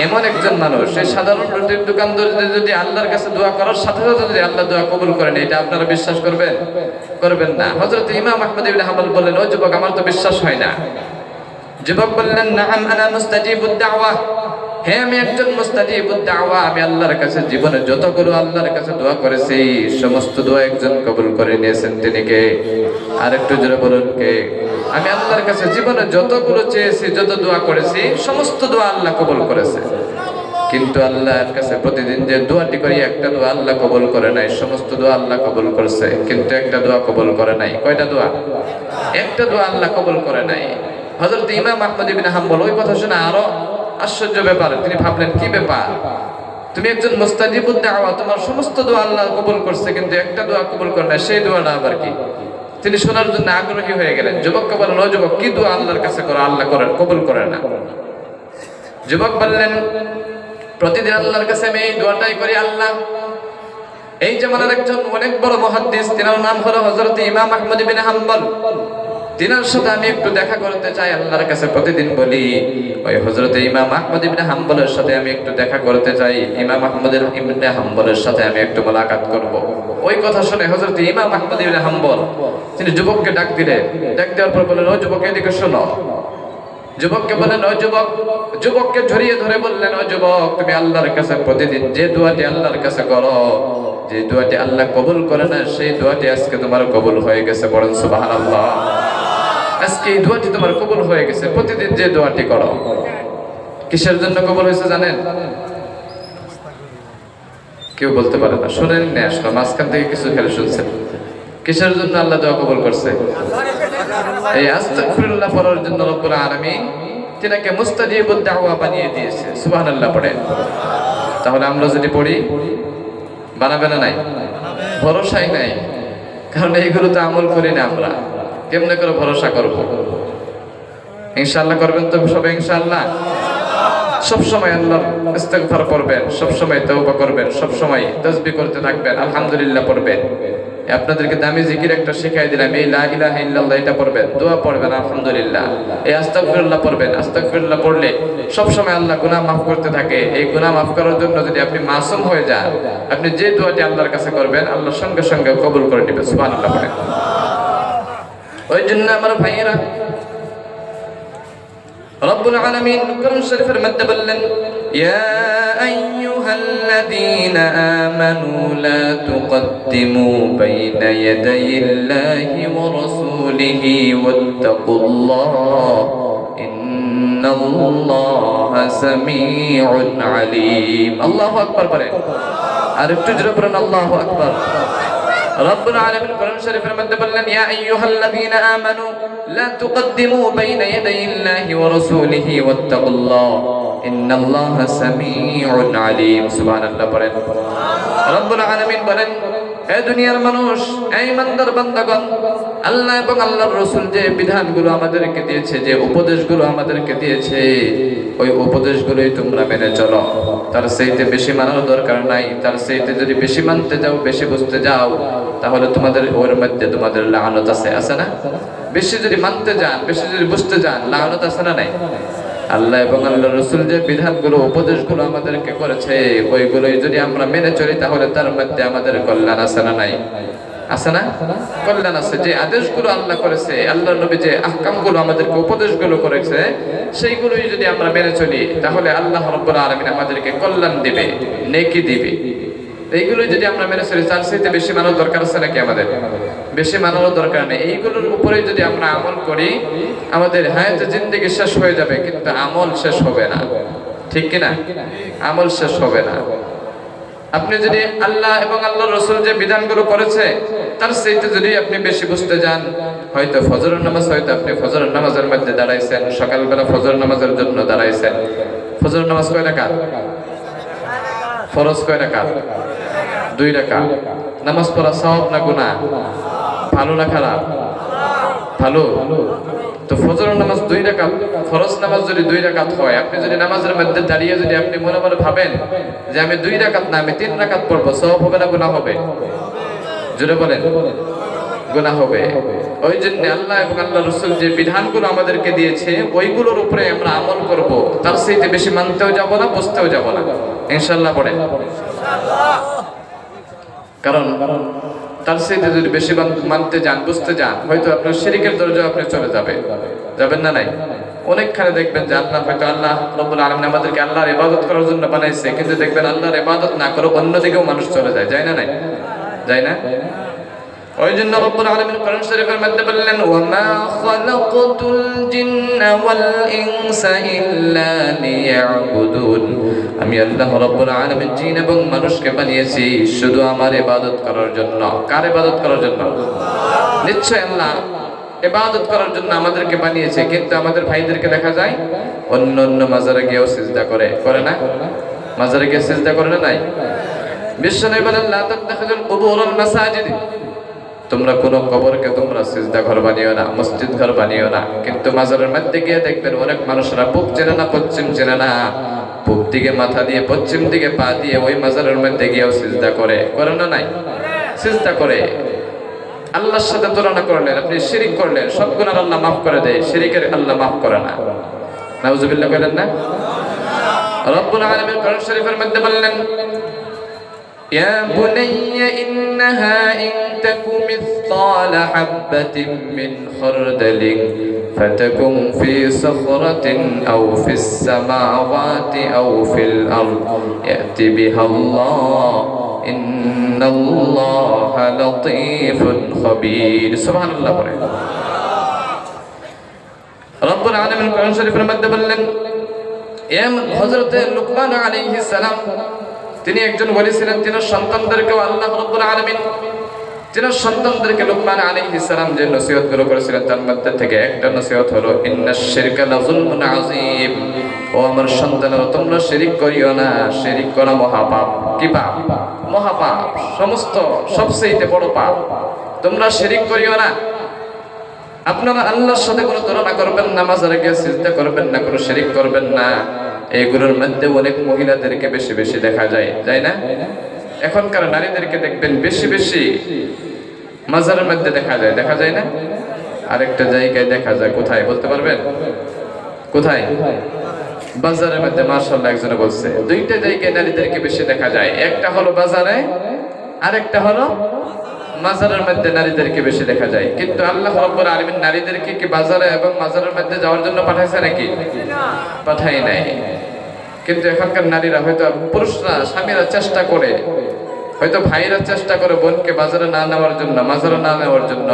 এমন একজন মানুষ, সেই সাধারণ রুটির দোকানদার যদি আল্লাহর কাছে দোয়া করার সাথে সাথে যদি আল্লাহ দোয়া কবুল করেন, এটা আপনারা বিশ্বাস করবেন? করবেন না। হযরত ইমাম আহমদ ইবনে হাম্বল বললেন, ও যুবক, আমার তো বিশ্বাস হয় না। যুবক বললেন, নাআম আনা মুস্তাজিবুদ দাওয়া, হ্যাঁ আমি একজন মুস্তাজিবুদ দাওয়া, আমি আল্লাহর কাছে জীবনে যতগুলো আল্লাহর কাছে দোয়া করেছি সমস্ত দোয়া একজন কবুল করে নিয়েছেন, তিনি কে? আর একটু জোরে বলুন, কে? আমি আল্লাহর কাছে জীবনে যতগুলো চেয়েছি, যত দোয়া করেছি সমস্ত দোয়া আল্লাহ কবুল করেছে, কিন্তু আল্লাহর কাছে প্রতিদিন যে দোয়াটি করি একটা দোয়া আল্লাহ কবুল করে নাই, সমস্ত দোয়া আল্লাহ কবুল করেছে, কিন্তু একটা দোয়া কবুল করে নাই। কয়টা দোয়া? একটা দোয়া আল্লাহ কবুল করে নাই। হযরত ইমাম আহমদ ইবনে হাম্বল ওই কথা শুনে আরো আশ্চর্য ব্যাপার, তিনি ভাবলেন, কি ব্যাপার, তুমি একজন মুস্তাজিবুদ দাওয়া, তোমার সমস্ত দোয়া আল্লাহ কবুল করছে, কিন্তু একটা দোয়া কবুল করে না, সেই দোয়াটা আবার কি? তিনি শোনার জন্য আগ্রহী হয়ে গেলেন। যুবককে বললেন, ও যুবক, কি দোয়া আল্লাহর কাছে করো, আল্লাহ কবুল করে না? যুবক বললেন, প্রতিদিন আল্লাহর কাছে আমি এই দোয়াটাই করি, আল্লাহ, এই জামানার একজন অনেক বড় মুহাদ্দিস, তিনার নাম হলো হযরত ইমাম আহমদ ইবনে হাম্বল, তিনার সাথে আমি একটু দেখা করতে চাই, আল্লাহর কাছে প্রতিদিন বলি, ওই হযরত ইমাম আহমদ ইবনে হাম্বলের সাথে আমি একটু দেখা করতে চাই, ইমাম আহমদ ইবনে হাম্বলের সাথে আমি একটু মুলাকাত করব। ওই কথা শুনে হযরত ইমাম আহমদ ইবনে হাম্বল তিনি যুবককে ডাক দিলেন। ডাক দেওয়ার পর বললেন, ও যুবক, এদিকে শোনো। যুবককে বললেন, ও যুবক, যুবককে জড়িয়ে ধরে বললেন, ও যুবক, তুমি আল্লাহর কাছে প্রতিদিন যে দোয়াটি আল্লাহর কাছে করো, যে দোয়াটি আল্লাহ কবুল করে না, সেই দোয়াটি আজকে তোমার কবুল হয়ে গেছে, বলেন সুবহানাল্লাহ। আজকে এই দোয়াটি তোমার কবুল হয়ে গেছে, প্রতিদিন যে দোয়াটি করো। কিসের জন্য কবুল হয়েছে জানেন? কেউ বলতে পারে না, শুনেন না, আসলে মাঝখান থেকে কিছু খেলে শুনছেন। কিসের জন্য আল্লাহ দোয়া কবুল করছে? এই আস্তাগফিরুল্লাহ পড়ার জন্য রব্বুল আলামিন তিনাকে মুস্তাজিবুদ দাওয়া বানিয়ে দিয়েছে, সুবহানাল্লাহ পড়েন। তাহলে আমরা যদি পড়ি, বানাবে না? নাই, ভরসাই নাই, কারণ এইগুলো তো আমল করি না আমরা, কেমনে করে ভরসা করব? ইনশাআল্লাহ করবেন তো সবাই? ইনশাআল্লাহ সব সময় আল্লাহর ইস্তিগফার করবেন, সব সময় তওবা করবেন, সব সময় তাসবিহ করতে থাকবেন, আলহামদুলিল্লাহ পড়বেন। আপনাদেরকে দামি জিকির একটা শিখাই দিলাম, এই লা ইলাহা ইল্লাল্লাহ এটা পড়বেন, দোয়া পড়বেন আলহামদুলিল্লাহ, এই আস্তাগফিরুল্লাহ পড়বেন। আস্তাগফিরুল্লাহ পড়লে সব সময় আল্লাহ গুনাহ মাফ করতে থাকে। এই গুনাহ মাফ করার জন্য যদি আপনি মাসুম হয়ে যান, আপনি যে দোয়াটি আল্লাহর কাছে করবেন আল্লাহ সঙ্গে সঙ্গে কবুল করে নেবেন। সুবহানাল্লাহ বলেন। ওই জন্য আমার ভাইয়েরা, রব্বুল আলামিন কোরআন শরীফের মধ্যে বললেন, ইয়া আইয়ুহাল্লাযীনা আমানু লা তুকদ্দিমু বাইনা ইয়াদাইল্লাহি ওয়া রাসূলিহি ওয়াত্তাকুল্লাহ ইন্নাল্লাহা সামিউন আলীম। আল্লাহু আকবার বলেন, আর একটু জোরে বলেন আল্লাহু আকবার। রব্বুল আলামিন কোরআন শরীফের মধ্যে বললেন, ইয়া আইয়ুহাল্লাযীনা আমানু লা তুকদ্দিমু বাইনা ইয়াদাইল্লাহি ওয়া রাসূলিহি ওয়াত্তাকুল্লাহ ইন্নাল্লাহা সামিউন আলীম। সুবহানাল্লাহ বলেন। রব্বুল আলামিন বলেন, হে দুনিয়ার মানুষ, এই ইমানদার বান্দাগণ, আল্লাহ এবং আল্লাহর রাসূল যে বিধানগুলো আমাদেরকে দিয়েছে, যে উপদেশগুলো আমাদেরকে দিয়েছে, ওই উপদেশগুলোই তোমরা মেনে চলো। তার চাইতে বেশি মানার দরকার নাই। তার চাইতে যদি বেশি মানতে যাও, বেশি বুঝতে যাও, তাহলে তোমাদের ওর মধ্যে তোমাদের লানত আছে না? বেশি যদি মানতে যান, বেশি যদি বুঝতে যান, লানত আছে না নাই? আল্লাহ এবং আল্লাহর রাসূল যে বিধানগুলো উপদেশগুলো আমাদেরকে করেছে, ওইগুলোই যদি আমরা মেনে চলি, তাহলে তার মধ্যে আমাদের কল্যাণ আছে না নাই? আছে না? কল্যাণ আছে। যে আদেশগুলো আল্লাহ করেছে, আল্লাহর নবী যে আহকামগুলো আমাদেরকে উপদেশগুলো করেছে, সেইগুলোই যদি আমরা মেনে চলি, তাহলে আল্লাহ রাব্বুল আলামিন আমাদেরকে কল্যাণ দিবে, নেকি দিবে। এইগুলো যদি আমরা মেনে চলি, তার চাইতে বেশি মানার দরকার আছে নাকি? আমাদের বেশি মানারও দরকার নেই। এইগুলোর উপরে যদি আমরা আমল করি, আমাদের হায়াতে জিন্দেগি শেষ হয়ে যাবে, কিন্তু আমল শেষ হবে না। ঠিক কিনা? আমল শেষ হবে না। আপনি যদি আল্লাহ এবং আল্লাহর রাসূল যে বিধানগুলো করেছে, তার চাইতে যদি আপনি বেশি বুঝতে যান, হয়তো ফজরের নামাজ, হয়তো আপনি ফজরের নামাজের মধ্যে দাঁড়াইছেন, সকালবেলা ফজর নামাজের জন্য দাঁড়াইছেন। ফজর নামাজ কয় রাকাত? ফরজ কয় রাকাত? 2 রাকাত। নামাজ পড়া সওয়াব না গুনাহ? ভালো না খারাপ? ভালো। তো ফজর নামাজ 2 রাকাত, ফরজ নামাজ যদি 2 রাকাত হয়, আপনি যদি নামাজের মধ্যে দাঁড়িয়ে যদি আপনি মনে মনে ভাবেন যে আমি 2 রাকাত না, আমি 3 রাকাত পড়বো, সওয়াব হবে না গুনাহ হবে? জোরে বলেন। গুনাহ হবে। ওই জন্য আল্লাহ এবং আল্লাহর রাসূল যে বিধানগুলো আমাদেরকে দিয়েছে, ওইগুলোর উপরে আমরা আমল করব। তার চাইতে বেশি মানতেও যাব না, বুঝতেও যাব না, ইনশাআল্লাহ পড়েন। কারণ তার চাইতে যদি বেশি মানতে যান, বুঝতে যান, হয়তো আপনার শিরকের দরজায় আপনি চলে যাবেন না নাই? অনেকখানে দেখবেন যে আল্লাহ হয়তো আল্লাহ রব্বুল আলামিন আমাদেরকে আল্লাহর ইবাদত করার জন্য বানাইছে, কিন্তু দেখবেন আল্লাহর ইবাদত না করে অন্যদিকেও মানুষ চলে যায় না নাই? যায় না? ওই জন্য রব্বুল আলামিন কোরআন শরীফের মধ্যে বললেন, ওয়া মা খালাকতুল জিন্না ওয়াল ইনসা ইল্লা লিয়াবুদুন। আমি আল্লাহ রব্বুল আলামিন জিন এবং মানুষকে বানিয়েছি শুধু আমার ইবাদত করার জন্য। কার ইবাদত করার জন্য? নিশ্চয় আল্লাহ ইবাদত করার জন্য আমাদেরকে বানিয়েছে, কিন্তু আমাদের ভাইদেরকে দেখা যায় অন্য মাজারে গিয়েও সিজদা করে না? মাজারে গিয়ে সিজদা করে না নাই? বিশ্বনবী বলেন, লা তাত্তাখিযুল কুবুরাল মাসাজিদ। তোমরা কোন কবরকে তোমরা সিজদা ঘর বানিও না, মসজিদ ঘর বানিও না। কিন্তু মাজারের মধ্যে গিয়ে দেখবেন অনেক মানুষরা পূব চেনে না, পশ্চিম চেনে না, পূব দিকে মাথা দিয়ে, পশ্চিম দিকে পা দিয়ে ওই মাজারের মধ্যে গিয়েও সিজদা করে না নাই? সিজদা করে। আল্লাহর সাথে তুলনা করলেন, আপনি শিরিক করলেন, সব গুনাহ আল্লাহ মাফ করে দেয়, শিরিকের আল্লাহ মাফ করে না। নাউজুবিল্লাহ বলেন না? রব্বুল আলামিন কোরআন শরীফের মধ্যে বললেন, يا بني إنها إن تك مثقال حبة من خردل فتكن في صخرة أو في السماوات أو في الأرض يأت بها الله إن الله لطيف خبير. سبحان الله. رب العالمين القرآن الشريف المدة بلن يا حضرت لقمان عليه السلام তিনি একজন ওলি ছিলেন। তিনার সন্তানদেরকে আল্লাহ রাব্বুল আলামিন তিনার সন্তানদেরকে লুকমান আলাইহিস সালাম যে নসিহতগুলো করেছিলেন, তার মধ্যে থেকে একটা নসিহত হলো, ইন্নাশ শিরকা লাযুলমুন আযীম। ও আমার সন্তানেরা, তোমরা শিরিক করিও না, শিরিক করা মহাপাপ। কি পাপ? মহাপাপ, সবচেয়ে বড় পাপ। তোমরা শিরিক করিও না। আপনারা আল্লাহর সাথে কোনো তুলনা করবেন না, মাজারে গিয়ে সিজদা করবেন না, কোনো শিরিক করবেন না। এইগুলোর মধ্যে অনেক মহিলাদেরকে বেশি বেশি দেখা যায়, যায় না? এখনকার নারীদেরকে দেখবেন বেশি বেশি মাজারের মধ্যে দেখা যায়, দেখা যায় না? আরেকটা জায়গায় দেখা যায়, কোথায় বলতে পারবেন? কোথায়? বাজারের মধ্যে। মাশাআল্লাহ, একজনে বলছে দুইটা জায়গায় নারীদেরকে বেশি দেখা যায়, একটা হলো বাজারে, আরেকটা হলো মাজারের মধ্যে নারীদেরকে বেশি দেখা যায়। কিন্তু আল্লাহ রাব্বুল আলামিন নারীদেরকে কি বাজারে এবং মাজারের মধ্যে যাওয়ার জন্য পাঠাইছে নাকি? পাঠাই নাই। কিন্তু এখনকার নারীরা হয়তো, পুরুষরা, স্বামীরা চেষ্টা করে, হয়তো ভাইরা চেষ্টা করে বোনকে বাজারে না নেওয়ার জন্য, মাজারে না নেওয়ার জন্য,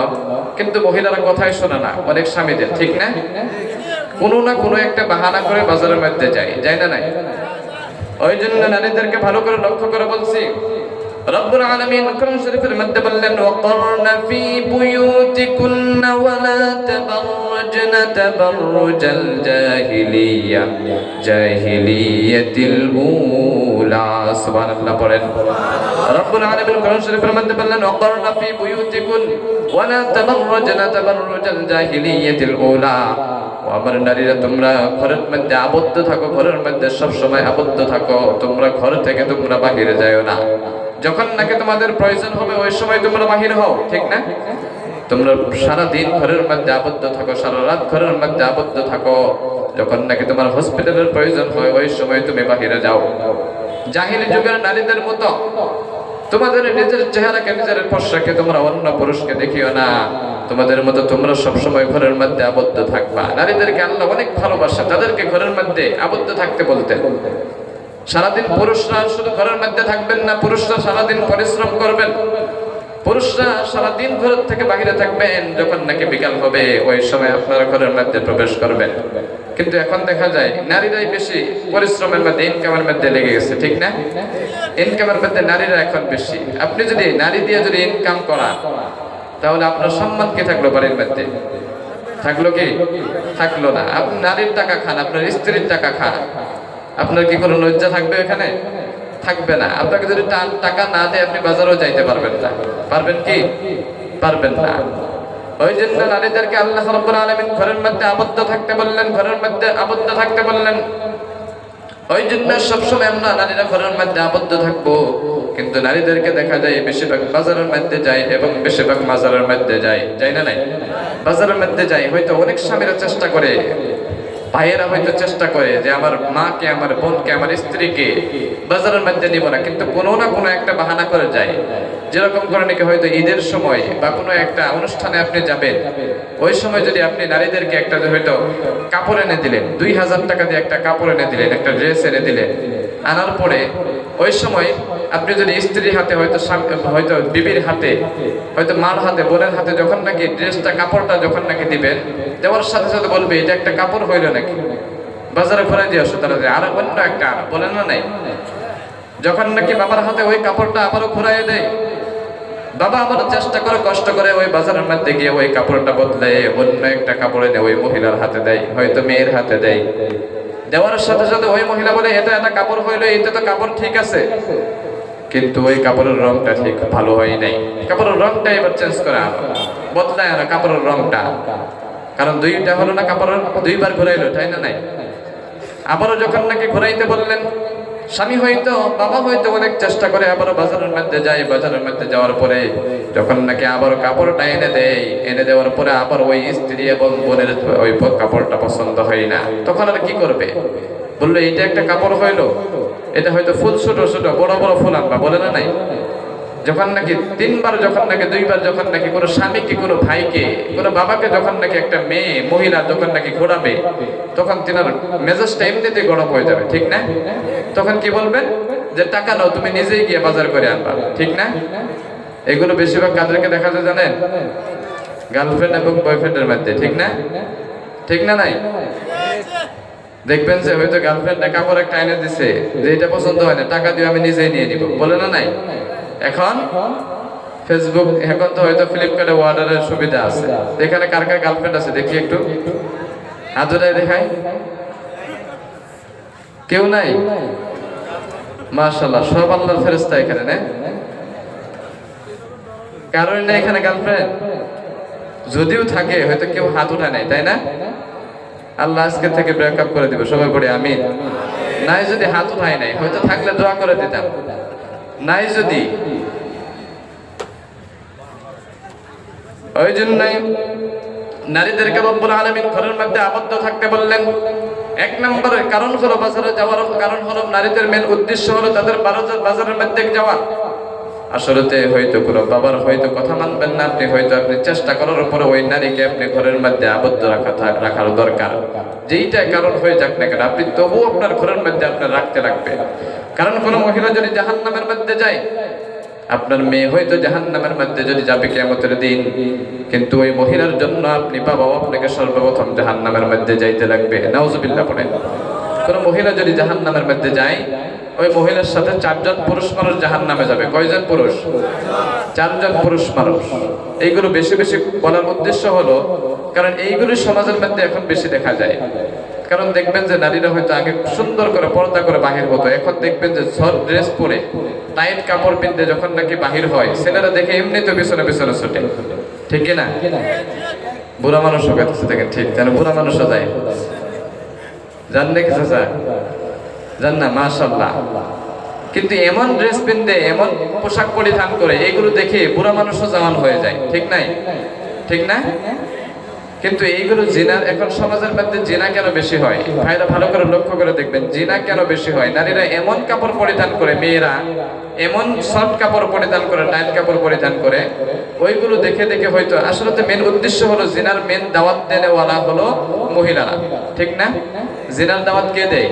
কিন্তু মহিলারা কথাই শোনে না অনেক স্বামীদের, ঠিক না? কোনো না কোনো একটা বাহানা করে বাজারের মধ্যে যায়, যায় না? নাই? ওই জন্য নারীদেরকে ভালো করে লক্ষ্য করে বলছি, রব্বুল আলামিন কোরআন শরীফের মধ্যে বললেন, ওয়াকরনা ফি বুয়ুতিকুন্না ওয়ালা তাবাররাজনা তাবাররুজাল জাহিলিয়াতিল উলা। সুবহানাল্লাহ পড়েন। রব্বুল আলামিন কোরআন শরীফের মধ্যে বললেন, ওয়াকরনা ফি বুয়ুতিকুন ওয়ালা তাবাররাজনা তাবাররুজাল জাহিলিয়াতিল উলা। আমার নারীরা, তোমরা ঘরের মধ্যে আবদ্ধ থাকো, ঘরের মধ্যে সব সময় আবদ্ধ থাকো, তোমরা ঘর থেকে তোমরা বাহিরে যাও না। যখন নাকি তোমাদের প্রয়োজন হবে ওই সময় তোমরা বাহির হও, ঠিক না? তোমরা সারা দিন ঘরের মধ্যে আবদ্ধ থাকো, সারা রাত ঘরের মধ্যে আবদ্ধ থাকো, যখন নাকি তোমার হসপিটালের প্রয়োজন হয় ওই সময় তুমি বাহিরে যাও। জাহিলি যুগের নারীদের মতো তোমাদের নিজের চেহারাকে, নিজের পোশাকে তোমরা অন্য পুরুষকে দেখিও না। তোমাদের মতো তোমরা সবসময় ঘরের মধ্যে আবদ্ধ থাকবা। নারীদেরকে আল্লাহ অনেক ভালোবাসে, তাদেরকে ঘরের মধ্যে আবদ্ধ থাকতে বলতেন। সারাদিন পুরুষরা শুধু ঘরের মধ্যে থাকবেন না, পুরুষরা সারাদিন পরিশ্রম করবেন, পুরুষরা সারাদিন ঘরের থেকে বাহিরে থাকবেন, যখন নাকি বিকাল হবে ওই সময় আপনারা ঘরের মধ্যে প্রবেশ করবেন। কিন্তু এখন দেখা যায় নারীরাই বেশি পরিশ্রমের মধ্যে, ইনকামের মধ্যে লেগে গেছে, ঠিক না? ইনকামের মধ্যে নারীরা এখন বেশি। আপনি যদি নারী দিয়ে যদি ইনকাম করান, তাহলে আপনার সম্মান কি থাকলো বাড়ির মধ্যে? থাকলো কি? থাকলো না। আপনি নারীর টাকা খান, আপনার স্ত্রীর টাকা খান, আপনার কি কোনো লজ্জা থাকবে এখানে? থাকবে না। আপনাকে যদি টাকা না দেয় আপনি বাজারেও যাইতে পারবেন না। পারবেন কি? পারবেন না। ওই জন্য নারীদেরকে আল্লাহ রাব্বুল আলামিন ঘরের মধ্যে আবদ্ধ থাকতে বললেন, ঘরের মধ্যে আবদ্ধ থাকতে বললেন। ওই জন্য সবসময় আমরা নারীরা ঘরের মধ্যে আবদ্ধ থাকবো, কিন্তু নারীদেরকে দেখা যায় বেশিরভাগ বাজারের মধ্যে যায় এবং বেশিরভাগ মাজারের মধ্যে যায়, যায় না? নাই? বাজারের মধ্যে যায়। হয়তো অনেক স্বামীরা চেষ্টা করে, ভাইয়েরা হয়তো চেষ্টা করে যে আমার মাকে, আমার বোনকে, আমার স্ত্রীকে বাজারের মধ্যে নিব না, কিন্তু কোনো না কোনো একটা বাহানা করে যায়। যেরকম করে নাকি হয়তো ঈদের সময় বা কোনো একটা অনুষ্ঠানে আপনি যাবেন, ওই সময় যদি আপনি নারীদেরকে একটা হয়তো কাপড় এনে দিলেন, 2000 টাকা দিয়ে একটা কাপড় এনে দিলেন, একটা ড্রেস এনে দিলেন, আনার পরে ওই সময় আপনি যদি স্ত্রীর হাতে, হয়তো বিবির হাতে, হয়তো মার হাতে, বোনের হাতে যখন নাকি ড্রেসটা, কাপড়টা যখন নাকি দিবেন, দেওয়ার সাথে সাথে বলবে এটা একটা কাপড় হইল নাকি, বাজারে ঘুরে দিয়ে আসো, তারা আর অন্য একটা বলেন না? নাই? যখন নাকি বাবার হাতে ওই কাপড়টা আবারও ঘুরাই দেয়, বাবা আবার চেষ্টা করে, কষ্ট করে ওই বাজারের মধ্যে গিয়ে ওই কাপড়টা বদলে অন্য একটা কাপড় এনে ওই মহিলার হাতে দেয়, হয়তো মেয়ের হাতে দেয়। দেওয়ার সাথে সাথে ওই মহিলা বলে এটা একটা কাপড় হইলো, এটা তো কাপড় ঠিক আছে, কিন্তু ওই কাপড়ের রংটা ঠিক ভালো হয় নাই, কাপড়ের রংটা এবার চেঞ্জ করে আনো, বদলায় আনো কাপড়ের রংটা। কারণ দুইটা হলো না, কাপড়ের দুইবার ঘুরাইলো, তাই না? নাই? আবারও যখন নাকি ঘুরাইতে বললেন, স্বামী হয়তো, বাবা হয়তো অনেক চেষ্টা করে আবারও বাজারের মধ্যে যায়। বাজারের মধ্যে যাওয়ার পরে যখন নাকি আবারও কাপড়টা এনে দেয়, এনে দেওয়ার পরে আবার ওই স্ত্রী এবং বোনের ওই কাপড়টা পছন্দ হয় না, তখন আর কি করবে? বললো এইটা একটা কাপড় হইলো, এটা হয়তো ফুল ছোট ছোট, বড় বড় ফুল আনবা, বলে না? নাই? যখন নাকি 3 বার, যখন নাকি 2 বার, যখন নাকি কোনো স্বামীকে, কোনো ভাইকে, কোনো বাবাকে যখন নাকি একটা মেয়ে, মহিলা যখন নাকি ঘোরাবে, তখন তিনার মেজাজটা এমনিতেই গরম হয়ে যাবে, ঠিক না? তখন কি বলবেন? যে টাকা নাও, তুমি নিজেই গিয়ে বাজার করে আনবা, ঠিক না? এগুলো বেশিরভাগ কাদেরকে দেখা যায় জানেন? গার্লফ্রেন্ড এবং বয়ফ্রেন্ডের মধ্যে, ঠিক না? ঠিক না? নাই? দেখবেন যে হয়তো গার্লফ্রেন্ড কাপড় একটা এনে দিছে, যে এটা পছন্দ হয় না, টাকা দিয়ে আমি নিজেই নিয়ে নিব, বলে না? নাই? এখন ফেসবুক, এখন তো হয়তো ফ্লিপকার্টে অর্ডারের সুবিধা আছে, এখানে কার কার গার্লফ্রেন্ড আছে দেখি একটু হাজরাই দেখাই। কেউ নাই? মাশাআল্লাহ, সব আল্লাহর ফেরেশতা এখানে, না? কারণ না এখানে গার্লফ্রেন্ড, যদিও থাকে হয়তো কেউ হাত উঠায় নাই, তাই না? আল্লাহ আজকে থেকে ব্রেকআপ করে দিবে, সবাই পড়ে আমিন। নাই যদি হাত উঠাই নাই, হয়তো থাকলে দোয়া করে দিতাম। নাই যদি, ওই জন্যই নারীদেরকে রব্বুল আলামিন ঘরের মধ্যে আবদ্ধ থাকতে বললেন। এক নম্বরের কারণ হলো বাজারে যাওয়ার কারণ হলো নারীদের মেন উদ্দেশ্য হলো তাদের বাজারের মধ্যে যাওয়া। আসলে হয়তো কোনো বাবার হয়তো কথা মানবেন না আপনি, হয়তো আপনি চেষ্টা করার উপরে ওই নারীকে আপনি ঘরের মধ্যে আবদ্ধ রাখার দরকার। যেইটা কারণ হয়ে যাক না কেন, আপনি তবুও আপনার ঘরের মধ্যে আপনার রাখতে লাগবে। কারণ কোনো মহিলা যদি জাহান্নামের মধ্যে যায়, আপনার মেয়ে হয়তো জাহান্নামের মধ্যে যদি যাবে কিয়ামতের দিন, কিন্তু ওই মহিলার জন্য আপনি বাবাও আপনাকে সর্বপ্রথম জাহান্নামের মধ্যে যাইতে লাগবে। নাউজুবিল্লাহ পড়েন। কোন মহিলা যদি জাহান্নামের মধ্যে যায়, ওই মহিলার সাথে 4 জন পুরুষ মানুষ জাহান্নামে যাবে। কয়জন পুরুষ? 4 জন পুরুষ মানুষ। এইগুলো বেশি বেশি বলার উদ্দেশ্য হলো কারণ এইগুলো সমাজের মধ্যে এখন বেশি দেখা যায়। কারণ দেখবেন যে নারীরা হয়তো আগে সুন্দর করে পর্দা করে বাহির হতো, এখন দেখবেন যে শর্ট ড্রেস পরে টাইট কাপড় পিনতে যখন নাকি বাহির হয়, ছেলেরা দেখে এমনি তো পিছনে পিছনে ছুটে। ঠিক না? বুড়া মানুষও কাছে দেখেন, ঠিক যেন বুড়া মানুষও যায়। জান নাকি চাচা? জান না? মাশাআল্লাহ। কিন্তু এমন ড্রেস পিনতে, এমন পোশাক পরিধান করে এগুলো দেখে বুড়া মানুষও জওয়ান হয়ে যায়। ঠিক নাই? ঠিক না? কিন্তু এইগুলো জিনার, এখন সমাজের মধ্যে জিনা কেন বেশি হয় ভাইরা ভালো করে লক্ষ্য করে দেখবেন, জিনা কেন বেশি হয়? নারীরা এমন কাপড় পরিধান করে, মেয়েরা এমন সফট কাপড় পরিধান করে, টাইট কাপড় পরিধান করে, ওইগুলো দেখে দেখে হয়তো আসলে তো মেন উদ্দেশ্য হলো জিনার মেন দাওয়াত দেওয়ালা হলো মহিলারা। ঠিক না? জিনার দাওয়াত কে দেয়?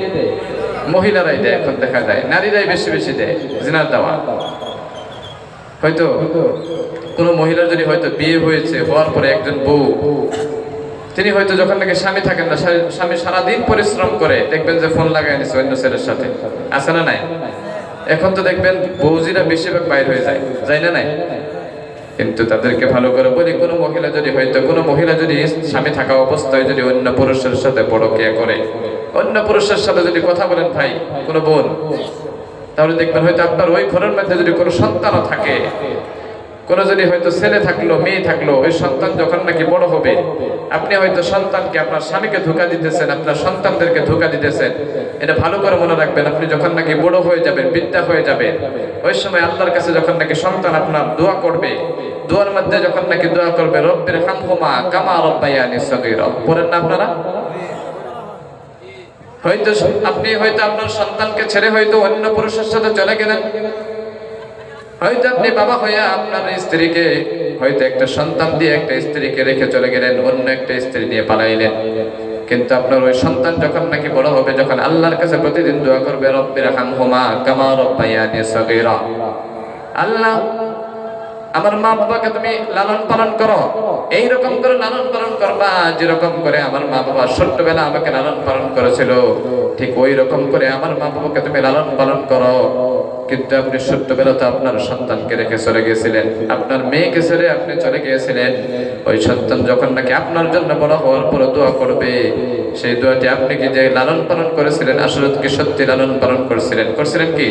মহিলারাই দেয়। এখন দেখা যায় নারীরাই বেশি বেশি দেয় জিনার দাওয়াত। হয়তো কোনো মহিলার যদি হয়তো বিয়ে হয়েছে, হওয়ার পরে একজন বউ, তিনি হয়তো যখন নাকি স্বামী থাকেন না, স্বামী সারাদিন পরিশ্রম করে, দেখবেন যে ফোন লাগাই নিছে অন্য ছেলের সাথে। আছে না নাই? এখন তো দেখবেন বউজিরা বেশিরভাগ বাইর হয়ে যায়, যায় না নাই? কিন্তু তাদেরকে ভালো করে বলি, কোনো মহিলা যদি স্বামী থাকা অবস্থায় যদি অন্য পুরুষের সাথে পরকীয়া করে, অন্য পুরুষের সাথে যদি কথা বলেন ভাই, কোনো বোন, তাহলে দেখবেন হয়তো আপনার ওই ঘরের মধ্যে যদি কোনো সন্তানও থাকে, কোনো যদি হয়তো ছেলে থাকলো, মেয়ে থাকলো, ওই সন্তান যখন নাকি বড় হবে, আপনি হয়তো সন্তানকে, আপনার স্বামীকে ধোঁকা দিতেছেন, আপনার সন্তানদেরকে ধোঁকা দিতেছেন। এটা ভালো করে মনে রাখবেন। আপনি যখন নাকি বড় হয়ে যাবেন, বিদ্যা হয়ে যাবেন, ওই সময় আল্লাহর কাছে যখন নাকি সন্তান আপনার দোয়া করবে, দোয়ার মধ্যে যখন নাকি দোয়া করবে, রব্বির হামহুমা কামা রাব্বায়ানি সগীরা, পড়েন না আপনারা? হয়তো আপনি হয়তো আপনার সন্তানকে ছেড়ে হয়তো অন্য পুরুষের সাথে চলে গেলেন, হয়তো আপনি বাবা হইয়া আপনার স্ত্রীকে হয়তো একটা সন্তান দিয়ে একটা স্ত্রীকে রেখে চলে গেলেন, অন্য একটা স্ত্রী নিয়ে পালাইলেন। কিন্তু আপনার ওই সন্তান যখন নাকি বড় হবে, যখন আল্লাহর কাছে প্রতিদিন দোয়া করবে, রব্বির হামহুমা কামা রাব্বায়ানি সগীরা, আল্লাহ আমার মা বাবাকে তুমি লালন পালন করো, এইরকম করে লালন পালন করবা যেরকম করে আমার মা বাবা ছোট্টবেলা আমাকে লালন পালন করেছিল, ঠিক ওই রকম করে আমার মা বাবাকে তুমি লালন পালন করো। কিন্তু আপনি ছোট্টবেলাতে আপনার সন্তানকে রেখে চলে গিয়েছিলেন, আপনার মেয়েকে ছেড়ে আপনি চলে গিয়েছিলেন। ওই সন্তান যখন নাকি আপনার জন্য বড় হওয়ার পর দোয়া করবে, সেই দোয়াটি আপনি কি যে লালন পালন করেছিলেন, আসলে কি সত্যি লালন পালন করছিলেন কি?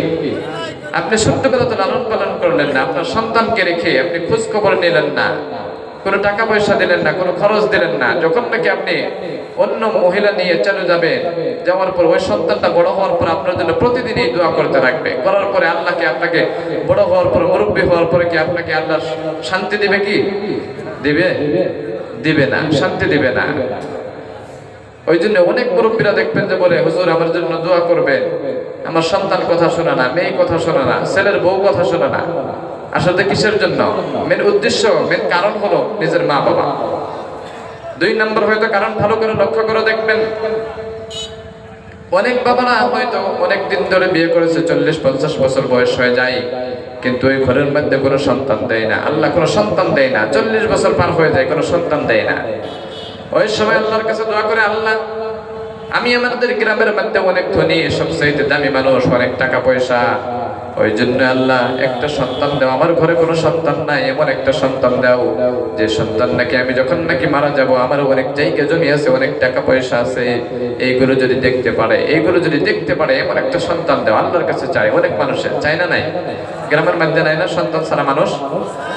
আপনি ছোট্টবেলাতে লালন পালন করলেন না, আপনার সন্তানকে রেখে আপনি খোঁজ খবর নিলেন না, কোনো টাকা পয়সা দিলেন না, কোনো খরচ দিলেন না। যখন নাকি আপনি অন্য মহিলা নিয়ে চলে যাবেন, যাওয়ার পর ওই সন্তানটা বড় হওয়ার পর আপনার জন্য প্রতিদিন এই দোয়া করতে রাখবে, করার পরে আল্লাহকে আপনাকে বড় হওয়ার পর, মুরব্বী হওয়ার পরে কি আপনাকে আল্লাহ শান্তি দিবে? কি দিবে? দিবে না, শান্তি দিবে না। ওই জন্য অনেক মুরব্বীরা দেখবেন যে বলে, হুজুর আমার জন্য দোয়া করবেন, আমার সন্তান কথা শোনা না, মেয়ে কথা শোনা না, ছেলের বউ কথা শোনা না। আসলে কিসের জন্য? মেন উদ্দেশ্য, মেন কারণ হলো নিজের মা বাবা। 2 নম্বর হয়তো কারণ ভালো করে লক্ষ্য করে দেখবেন, অনেক বাবারা হয়তো অনেক দিন ধরে বিয়ে করেছে, 40-50 বছর বয়স হয়ে যায়, কিন্তু ওই ঘরের মধ্যে কোনো সন্তান দেয় না। আল্লাহ কোনো সন্তান দেয় না, 40 বছর পার হয়ে যায়, কোনো সন্তান দেয় না। ওই সময় আল্লাহর কাছে দোয়া করে, আল্লাহ আমি আমাদের গ্রামের মধ্যে অনেক ধনী, সবচেয়ে দামি মানুষ, অনেক টাকা পয়সা, ওই জন্য আল্লাহ একটা সন্তান দাও, আমার ঘরে কোনো সন্তান নাই, এমন একটা সন্তান দাও যে সন্তান নাকি আমি যখন নাকি মারা যাব, আমার অনেক জায়গা জমি আছে, অনেক টাকা পয়সা আছে, এইগুলো যদি দেখতে পারে এমন একটা সন্তান দাও। আল্লাহর কাছে চাই, অনেক মানুষের চাই না? নাই গ্রামের মধ্যে নাই না সন্তান ছাড়া মানুষ?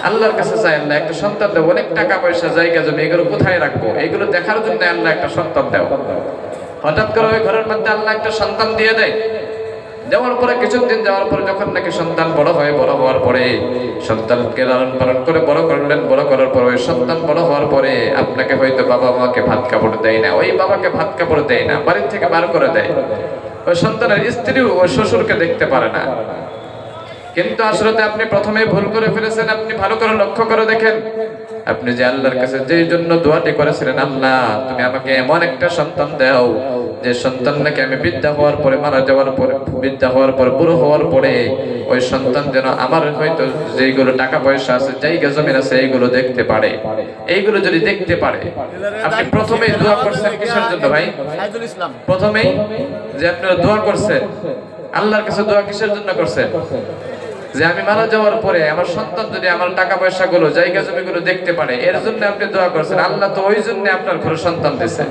আল্লাহর কাছে চাই, আল্লাহ একটা সন্তান দাও, অনেক টাকা পয়সা, জায়গা জমি, এগুলো কোথায় রাখবো, এগুলো দেখার জন্য আল্লাহ একটা সন্তান দাও। হঠাৎ করে ওই ঘরের মধ্যে আল্লাহ একটা সন্তান দিয়ে দেয়। যাওয়ার পরে কিছুদিন যাওয়ার পরে যখন নাকি সন্তান বড় হয়, বড় হওয়ার পরে সন্তানকে লালন পালন করে বড় করলেন, বড় করার পর ওই সন্তান বড় হওয়ার পরে আপনাকে হয়তো বাবা মাকে ভাত কাপড় দেয় না, ওই বাবাকে ভাত কাপড় দেয় না, বাড়ির থেকে বার করে দেয়। ওই সন্তানের স্ত্রীও ওই শ্বশুরকে দেখতে পারে না। কিন্তু আসলে আপনি প্রথমেই ভুল করে ফেলেছেন। আপনি ভালো করে লক্ষ্য করে দেখেন, আপনি যে আল্লাহর কাছে যেই জন্য দোয়াটি করেছিলেন, আল্লাহ তুমি আমাকে এমন একটা সন্তান দাও যে সন্তান নাকি আমি বৃদ্ধা হওয়ার পরে, মারা যাওয়ার পরে, বৃদ্ধা হওয়ার পরে, বুড়ো হওয়ার পরে ওই সন্তান যেন আমার হয়তো যেইগুলো টাকা পয়সা আছে, জায়গা জমিন আছে, এইগুলো দেখতে পারে। এইগুলো যদি দেখতে পারে, আপনি প্রথমেই দোয়া করছেন কিসের জন্য ভাই? প্রথমেই যে আপনারা দোয়া করছেন আল্লাহর কাছে, দোয়া কিসের জন্য করছেন? যে আমি মারা যাওয়ার পরে আমার সন্তান যদি আমার টাকা পয়সা গুলো, জায়গা জমি গুলো দেখতে পারে, এর জন্য আপনি দোয়া করছেন। আল্লাহ তো ওই জন্য আপনার ঘরে সন্তান দিয়েছেন।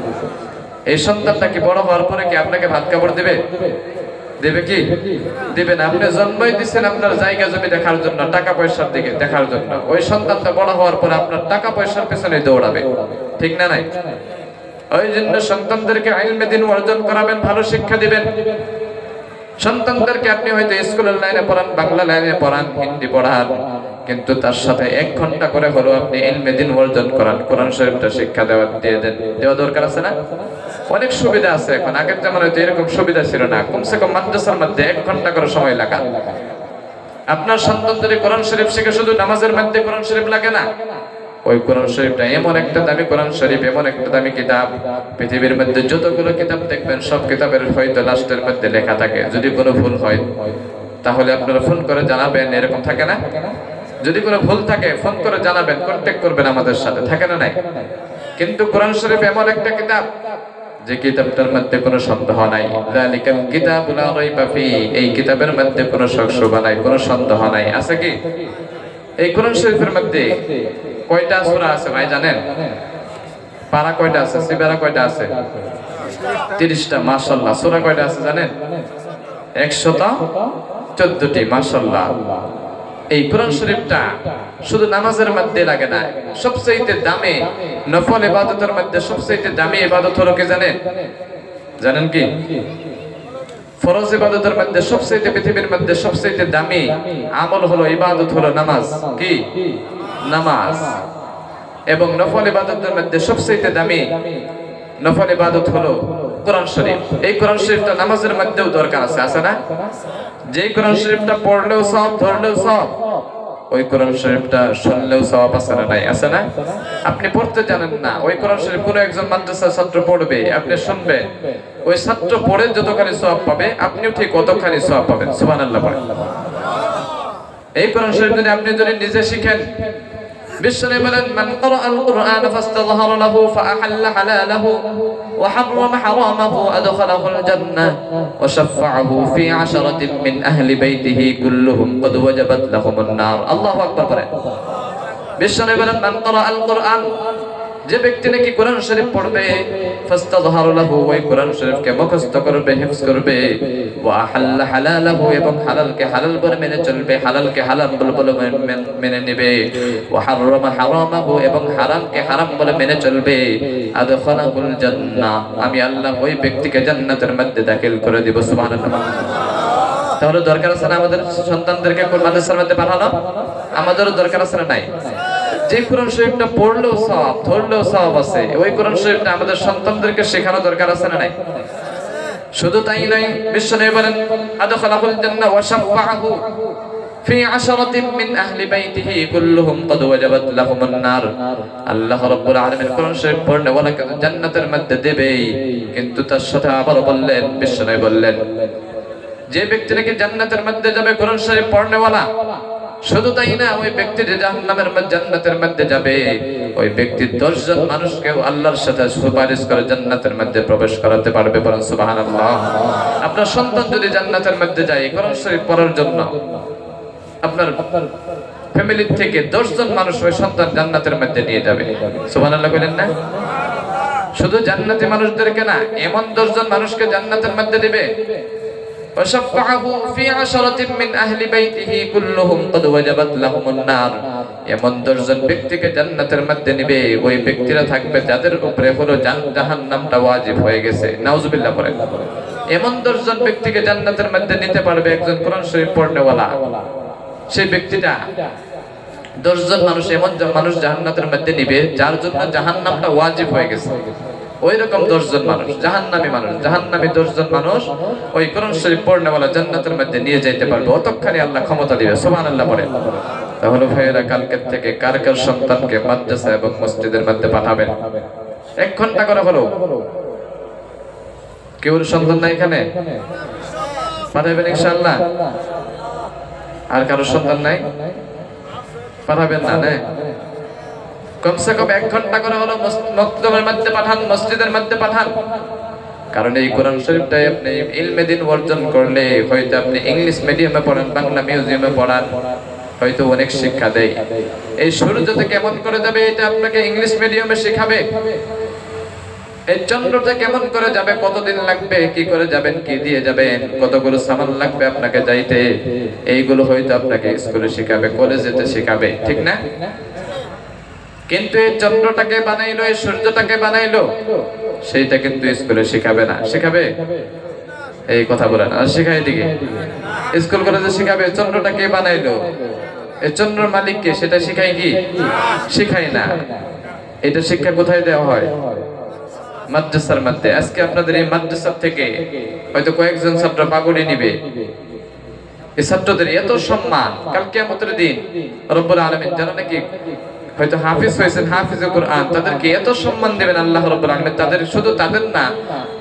এই সন্তানটা কি বড় হওয়ার পরে কি আপনাকে ভাত কাপড় দিবে? দিবে কি? দিবে না। আপনি জন্মই দিচ্ছেন আপনার জায়গা জমি দেখার জন্য, টাকা পয়সার দিকে দেখার জন্য। ওই সন্তানটা বড় হওয়ার পরে আপনার টাকা পয়সার পেছনে দৌড়াবে, ঠিক না নাই? ওই জন্য সন্তানদেরকে ইলমে দ্বীন অর্জন করাবেন, ভালো শিক্ষা দিবেন। সন্তানদেরকে আপনি হয়তো স্কুলের লাইনে পড়ান, বাংলা লাইনে পড়ান, হিন্দি পড়ান, কিন্তু তার সাথে 1 ঘন্টা করে হলো আপনি ইলমে দ্বীন অর্জন করান, কোরআন শরীফটা শিক্ষা দেওয়া দরকার আছে না? অনেক সুবিধা আছে এখন, আগের জামানায় তো এরকম সুবিধা ছিল না। কমসে কম মাদ্রাসার মধ্যে 1 ঘন্টা করে সময় লাগান। আপনার সন্তান যদি কোরআন শরীফ শিখে, শুধু নামাজের মধ্যে কোরআন শরীফ লাগে না, ওই কোরআন শরীফটা এমন একটা দামি কোরআন শরীফ, এমন একটা দামি কিতাব, পৃথিবীর মধ্যে যতগুলো কিতাব দেখবেন সব কিতাবের হয়তো লাস্টের মধ্যে লেখা থাকে, যদি কোনো ভুল হয় তাহলে আপনারা ফোন করে জানাবেন, এরকম থাকে না? যদি কোনো ভুল থাকে ফোন করে জানাবেন, কন্ট্যাক্ট করবেন আমাদের সাথে, থাকে না নাই? কিন্তু কোরআন শরীফ এমন একটা কিতাব যে কিতাবটার মধ্যে কোনো সন্দেহ নাই। যালিকাল কিতাবু লা রাইবা ফীহি, এই কিতাবের মধ্যে কোনো শক নাই, কোনো সন্দেহ নাই। আছে কি? এই কোরআন শরীফের মধ্যে কয়টা সূরা আছে ভাই জানেন? পারা কয়টা আছে? সিবারা কয়টা আছে? 30টা। মাশাআল্লাহ। সূরা কয়টা আছে জানেন? 114টি। মাশাআল্লাহ। এই কোরআন শরীফটা শুধু নামাজের মধ্যে লাগে না, সবচেয়ে দামি নফল ইবাদতের মধ্যে সবচেয়ে দামি ইবাদত হলো কি জানেন? জানেন কি? ফরজ ইবাদতের মধ্যে সবচেয়ে, পৃথিবীর মধ্যে সবচেয়ে দামি আমল হলো, ইবাদত হলো নামাজ। কি? নামাজ। এবং নফল ইবাদতের মধ্যে সবচেয়ে দামি নফল ইবাদত হলো কোরআন শরীফ। এই কোরআন শরীফটা নামাজের মধ্যেও দরকার আছে, আছে না? যে কোরআন শরীফটা পড়লেও সওয়াব, ধরলেও সওয়াব, ওই কোরআন শরীফটা শুনলেও সওয়াব আছে না নাই? আছে না? আপনি পড়তে জানেন না, ওই কোরআন শরীফ কোনো একজন মাদ্রাসার ছাত্র পড়বে, আপনি শুনবেন, ওই ছাত্র পড়ে যতখানি সওয়াব পাবে আপনিও ঠিক কতখানি সওয়াব পাবেন। সুবহানাল্লাহ পড়েন। এই কোরআন শরীফ যদি নিজে শিখেন, বিশ্বনবী বলেন, মান ক্বারাআল কুরআন ফাস্তাযহারা লাহু ফাআহাল্লা হালালাহু ওয়া হাররামা হারামাহু আদখালাহুল জান্নাহ ওয়া শাফাআহু ফি 'আশরাতিন মিন আহলি বাইতিহি কুল্লুহুম ক্বাদ ওয়াজাবাত লাহুমুন নার। আল্লাহু আকবার বলেন। বিশ্বনবী বলেন, মান ক্বারাআল কুরআন, যে ব্যক্তি নাকি কোরআন শরীফ পড়বে, ফাস্তাযহারা লাহু, ওই কোরআন শরীফকে মুখস্থ করবে, হিফজ করবে, ওয়া আহাল্লা হালালাহু, এবং হালালকে হালাল বলে মেনে চলবে, হালালকে হালাল বলে মেনে নেবে, ওয়া হাররামা হারামাহু, এবং হারামকে হারাম বলে মেনে চলবে, আদখালাহুল জান্নাহ, আমি আল্লাহ ওই ব্যক্তিকে জান্নাতের মধ্যে দাখিল করে দিব। সুবহানাল্লাহ। তাহলে দরকার আছে না আমাদের সন্তানদেরকে মাদ্রাসার মধ্যে পাঠানো? আমাদেরও দরকার আছে না নাই? যে কোরআন শরীফটা পড়লেও সওয়াব, ধরলেও সওয়াব আছে, ওই কোরআন শরীফটা আমাদের সন্তানদেরকে শেখানো দরকার আছে না নাই? শুধু তাই নয়, বিশ্বনবী বলেন, আদখালাহুল জান্নাহ ওয়া শাফাআহু ফি 'আশরাতিন মিন আহলি বাইতিহি কুল্লুহুম ক্বাদ ওয়াজাবাত লাহুমুন নার। আল্লাহ রাব্বুল আলামিন কোরআন শরীফ পড়লে ওয়ালাকে জান্নাতের মধ্যে দেবেই, কিন্তু তার সাথে আবার বললেন, বিশ্বনবী বললেন, যে ব্যক্তি নাকি জান্নাতের মধ্যে যাবে কোরআন শরীফ পড়নেওয়ালা, শুধু তাই না, ওই ব্যক্তি যে জান্নাতের মধ্যে যাবে, ওই ব্যক্তি 10 জন মানুষকে আল্লাহর সাথে সুপারিশ করে জান্নাতের মধ্যে প্রবেশ করাতে পারবে। বলেন সুবহানাল্লাহ। আপনার সন্তান যদি জান্নাতের মধ্যে যায় কোরআন শরীফ পড়ার জন্য, আপনার ফ্যামিলি থেকে 10 জন মানুষ ওই সন্তান জান্নাতের মধ্যে নিয়ে যাবে। সুবহানাল্লাহ বলেন না? শুধু জান্নাতি মানুষদেরকে না, এমন 10 জন মানুষকে জান্নাতের মধ্যে দিবে, وشفعه في 10 من أهل بيته كلهم قد وجبت لهم النار এমন 10 জন ব্যক্তিকে জান্নাতের মধ্যে নেবে ওই ব্যক্তিরা থাকবে যাদের উপরে হলো জাহান্নামটা ওয়াজিব হয়ে গেছে নাউজুবিল্লাহ পড়েন এমন 10 জন ব্যক্তিকে জান্নাতের মধ্যে নিতে পারবে একজন কোরআন শরীফ পড়নেওয়ালা সেই ব্যক্তিটা 10 জন মানুষ এমন মানুষ জান্নাতের মধ্যে নিবে যার জন্য জাহান্নামটা ওয়াজিব হয়ে গেছে ওই রকম 10 জন মানুষ জাহান্নামী 10 জন মানুষ ওই কোরআন শরীফ পড়নেওয়ালা জান্নাতের মধ্যে নিয়ে যেতে পারবে অতক্ষণে আল্লাহ ক্ষমতা দিবে সুবহানাল্লাহ পড়ে তাহলে ভাইয়েরা কালকে থেকে কার কার সন্তানকে মাদ্রাসা এবং মসজিদের মধ্যে পাঠাবেন 1 ঘন্টা করে হলো কেউ সন্তান নাই এখানে পাঠাবেন ইনশাআল্লাহ আর কারো সন্তান নাই পাঠাবেন না না কমসে কম 1 ঘন্টা করে হলো মক্তবের মধ্যে পাঠান মসজিদের মধ্যে পাঠান কারণ এই কোরআন শরীফটাই আপনি ইলমে দ্বীন অর্জন করলে হয়তো আপনি ইংলিশ মিডিয়ামে পড়েন বাংলা মিউজিয়ামে পড়ান হয়তো অনেক শিক্ষা দেয় এই সূর্যতে কেমন করে যাবে এটা আপনাকে ইংলিশ মিডিয়ামে শেখাবে এই চন্দ্রটা কেমন করে যাবে কতদিন লাগবে কি করে যাবেন কি দিয়ে যাবেন কতগুলো সামান লাগবে আপনাকে যাইতে এইগুলো হয়তো আপনাকে স্কুলে শেখাবে কলেজেতে শেখাবে ঠিক না কিন্তু এই চন্দ্রটাকে বানাইলো এই সূর্যটাকে বানাইলো সেইটা কিন্তু স্কুলে শেখাবে না শেখাবে এই কথা বলেন আর শেখায় দিকে স্কুল কলেজে শেখাবে চন্দ্রটা কে বানাইলো এই চন্দ্রের মালিক কে সেটা শেখায় কি শেখায় না এটা শিক্ষা কোথায় দেওয়া হয় মাদ্রাসার মধ্যে আজকে আপনাদের এই মাদ্রাসা থেকে হয়তো কয়েকজন ছাত্র পাগড়ি নিবে এই ছাত্রদের এত সম্মান কাল কিয়ামতের দিন রব্বুল আলামিন জানেন নাকি হয়তো হাফেজ হয়েছেন হাফেজে কোরআন তাদেরকে এত সম্মান দিবেন আল্লাহ রাব্বুল আলামিন তাদের শুধু তাদের না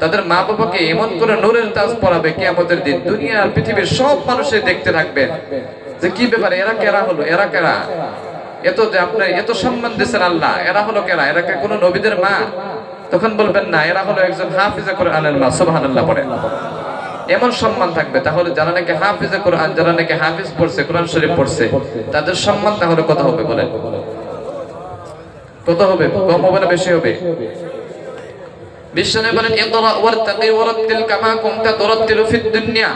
তাদের মা বাবাকে এমন করে নূরের তাজ পরাবে কিয়ামতের দিন দুনিয়া আর পৃথিবীর সব মানুষে দেখতে থাকবেন যে কি ব্যাপার এরা কেরা হলো এরা কেরা এত যে আপনি এত সম্মান দিয়েছেন আল্লাহ এরা হলো কেরা এরা কি কোনো নবীদের মা তখন বলবেন না এরা হলো একজন হাফেজে কোরআনের মা সুবহানাল্লাহ পড়ে এমন সম্মান থাকবে তাহলে যারা নাকি হাফেজে কোরআন যারা নাকি হাফেজ পড়ছে কোরআন শরীফ পড়ছে তাদের সম্মান তাহলে কত হবে বলেন কত হবে কম হবে না বেশি হবে বিশ্বনবী বলেন ইকরা ওয়ারতাকি ওয়ারাতিল কামা কুনতা তুরাতিলু ফিদ দুনিয়া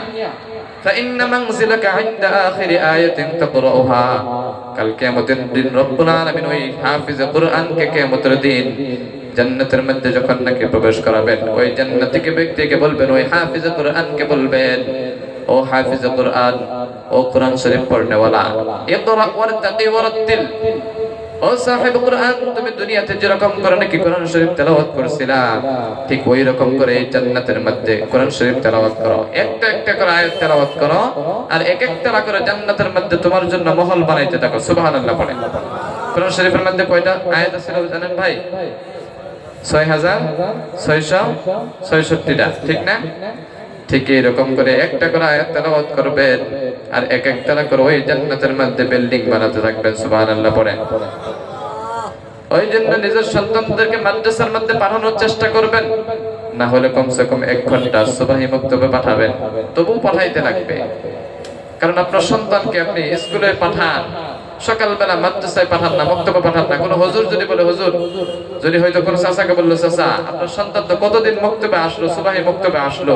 فإن منزلك عند آخر آية تقرأها কাল কিয়ামতের দিন রব্বুল আলামিন ওই হাফেজ কোরআন কে কিয়ামতের দিন জান্নাতের মধ্যে যখন নাকি প্রবেশ করাবেন ওই জান্নাতিকে ব্যক্তিকে বলবেন ওই হাফেজ কোরআন কে বলবেন ও হাফেজ কোরআন ও কোরআন শরীফ পড়নেওয়ালা ইকরা ওয়ারতাকি ওয়ারাতিল ও সাহেব কোরআন তুমি দুনিয়াতে যে রকম করে নাকি কোরআন শরীফ তেলাওয়াত করছিলা ঠিক ওই রকম করে এই জান্নাতের মধ্যে কোরআন শরীফ তেলাওয়াত করো একটা একটা করে আয়াত তেলাওয়াত করো আর এক একটা করে জান্নাতের মধ্যে তোমার জন্য মহল বানাইতে থাকো সুবহানাল্লাহ পড়ে কোরআন শরীফের মধ্যে কয়টা আয়াত আছে জানেন ভাই 6666টা ঠিক না ঠিক এরকম করে একটা করে আয়াত তেলাওয়াত করবেন আর এক একটা করে ওই জান্নাতের মধ্যে বিল্ডিং বানাতে থাকবেন সুবহানাল্লাহ পড়ে ওই জন্য নিজের সন্তানদেরকে মাদ্রাসার মধ্যে পাঠানোর চেষ্টা করবেন না হলে কমসে কম 1 ঘন্টা সুবহি মক্তবে পাঠাবেন তবু পাঠাইতে লাগবে কারণ আপনার সন্তানকে আপনি স্কুলে পাঠান সকালবেলা মাদ্রাসায় পাঠান না মক্তবে পাঠান না কোনো হুজুর যদি বলে হুজুর যদি হয়তো কোন চাচাকে বললো চাচা আপনার সন্তান তো কতদিন মক্তবে আসলো সুবহি মক্তবে আসলো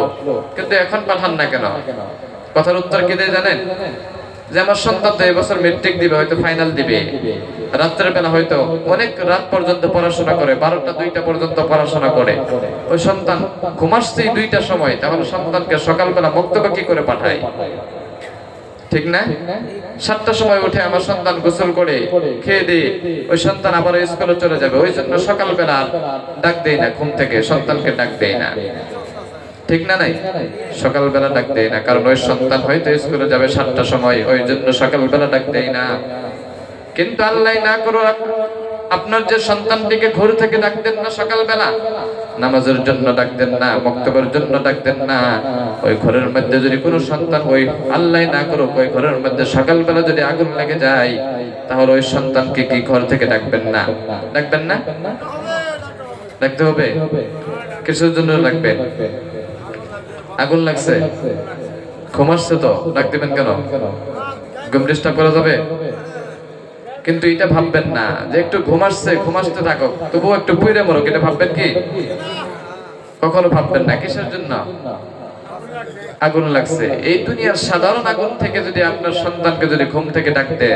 কিন্তু এখন পাঠান না কেন কথার উত্তর কি দেয় জানেন যে আমার সন্তান তো এবছর ম্যাট্রিক দিবে হয়তো ফাইনাল দিবে রাতের বেলা হয়তো অনেক রাত পর্যন্ত পড়াশোনা করে 12টা 2টা পর্যন্ত পড়াশোনা করে ওই সন্তান ঘুমাচ্ছে 2টার সময় তাহলে সন্তানকে সকালবেলা মক্তবে কি করে পাঠায় ঠিক না 7টার সময় উঠে আমার সন্তান গোসল করে খেয়ে দিয়ে ওই সন্তান আবার স্কুলে চলে যাবে ওই জন্য সকালবেলা ডাক দেই না ঘুম থেকে সন্তানকে ডাক দেই না ঠিক না নাই সকালবেলা ডাক দেই না কারণ ওই সন্তান হয়তো স্কুলে যাবে 7টার সময় ওই জন্য সকালবেলা ডাক দেই না কিন্তু আল্লাহ না করো আপনার যে সন্তানটিকে ঘর থেকে ডাক দেন না সকালবেলা নামাজের জন্য ডাক দেন না মক্তবের জন্য ডাক দেন না ওই ঘরের মধ্যে যদি কোনো সন্তান ওই আল্লাহ না করো ওই ঘরের মধ্যে সকালবেলা যদি আগুন লেগে যায় তাহলে ওই সন্তানকে কি ঘর থেকে ডাকবেন না ডাকতে হবে কিসের জন্য ডাকবেন আগুন লাগছে ঘুমাচ্ছে তো ডাক দিবেন কেন ঘুম ডিস্টার্ব করা যাবে কিন্তু এটা ভাববেন না যে একটু ঘুমাতে থাকো তবুও একটু পুইরে মরো এটা ভাববেন কি কখনো ভাববেন না কিসের জন্য আগুন লাগছে। এই দুনিয়ার সাধারণ আগুন থেকে যদি আপনার সন্তানকে যদি ঘুম থেকে ডাকতে,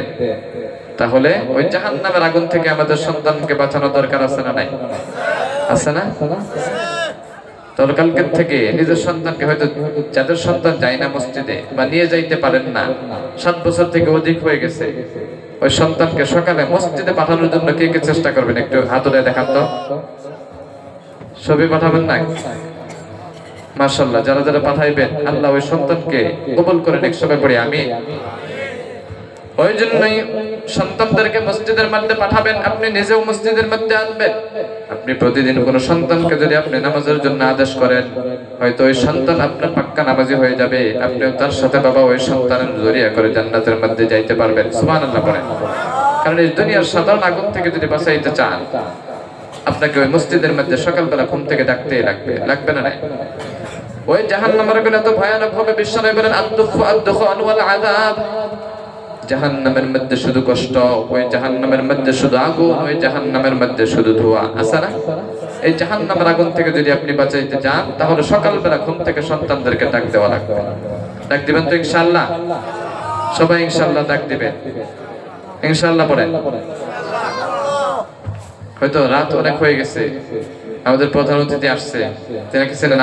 তাহলে ওই জাহান্নামের আগুন থেকে আমাদের সন্তানকে বাঁচানো দরকার আছে না নাই? আছে না? তাহলে কালকের থেকে নিজের সন্তানকে, হয়তো যাদের সন্তান যায় না মসজিদে বা নিয়ে যাইতে পারেন না, 7 বছর থেকে অধিক হয়ে গেছে, ওই সন্তানকে সকালে মসজিদে পাঠানোর জন্য কে কে চেষ্টা করবেন? একটু হাত উঠে দেখান তো। সবই পাঠাবেন না? মাশাআল্লাহ, যারা যারা পাঠাইবেন আল্লাহ ওই সন্তানকে কবুল করেন। একসঙ্গে পড়ি আমি। ওই জন্যই সন্তানদেরকে মসজিদের মধ্যে পাঠাবেন, আপনি নিজেও মসজিদের মধ্যে আনবেন। আপনি প্রতিদিন কোন সন্তানকে যদি আপনি নামাজের জন্য আদেশ করেন, হয়তো ওই সন্তান আপনার পাক্কা নামাজি হয়ে যাবে, আপনিও তার সাথে বাবা ওই সন্তানের জড়িয়ে করে জান্নাতের মধ্যে যাইতে পারবেন। সুবহানাল্লাহ পড়েন। কারণ এই দুনিয়ার সাধারণ আগুন থেকে যদি বাঁচাইতে চান, আপনাকে ওই মসজিদের মধ্যে সকালবেলা ঘুম থেকে ডাকতেই লাগবে না? ওই জাহান্নামের আগুন এত ভয়ানক হবে, বিশ্বনবী বলেন আদ-দুখান ওয়াল আযাব। জাহান্নামের মধ্যে শুধু কষ্ট, ওই জাহান্নামের মধ্যে শুধু আগুন, ওই জাহান্নামের মধ্যে শুধু ধোঁয়া। আছে না? এই জাহান্নামের আগুন থেকে যদি আপনি বাঁচাইতে চান, তাহলে সকালবেলা ঘুম থেকে সন্তানদেরকে ডাক দেওয়া লাগবে। ডাক দিবেন তো ইনশাআল্লাহ? সবাই ইনশাআল্লাহ ডাক দিবেন। ইনশাআল্লাহ পড়েন। হয়তো রাত অনেক হয়ে গেছে, আমাদের প্রধান অতিথি আসছে, তিনি কি ছিলেন?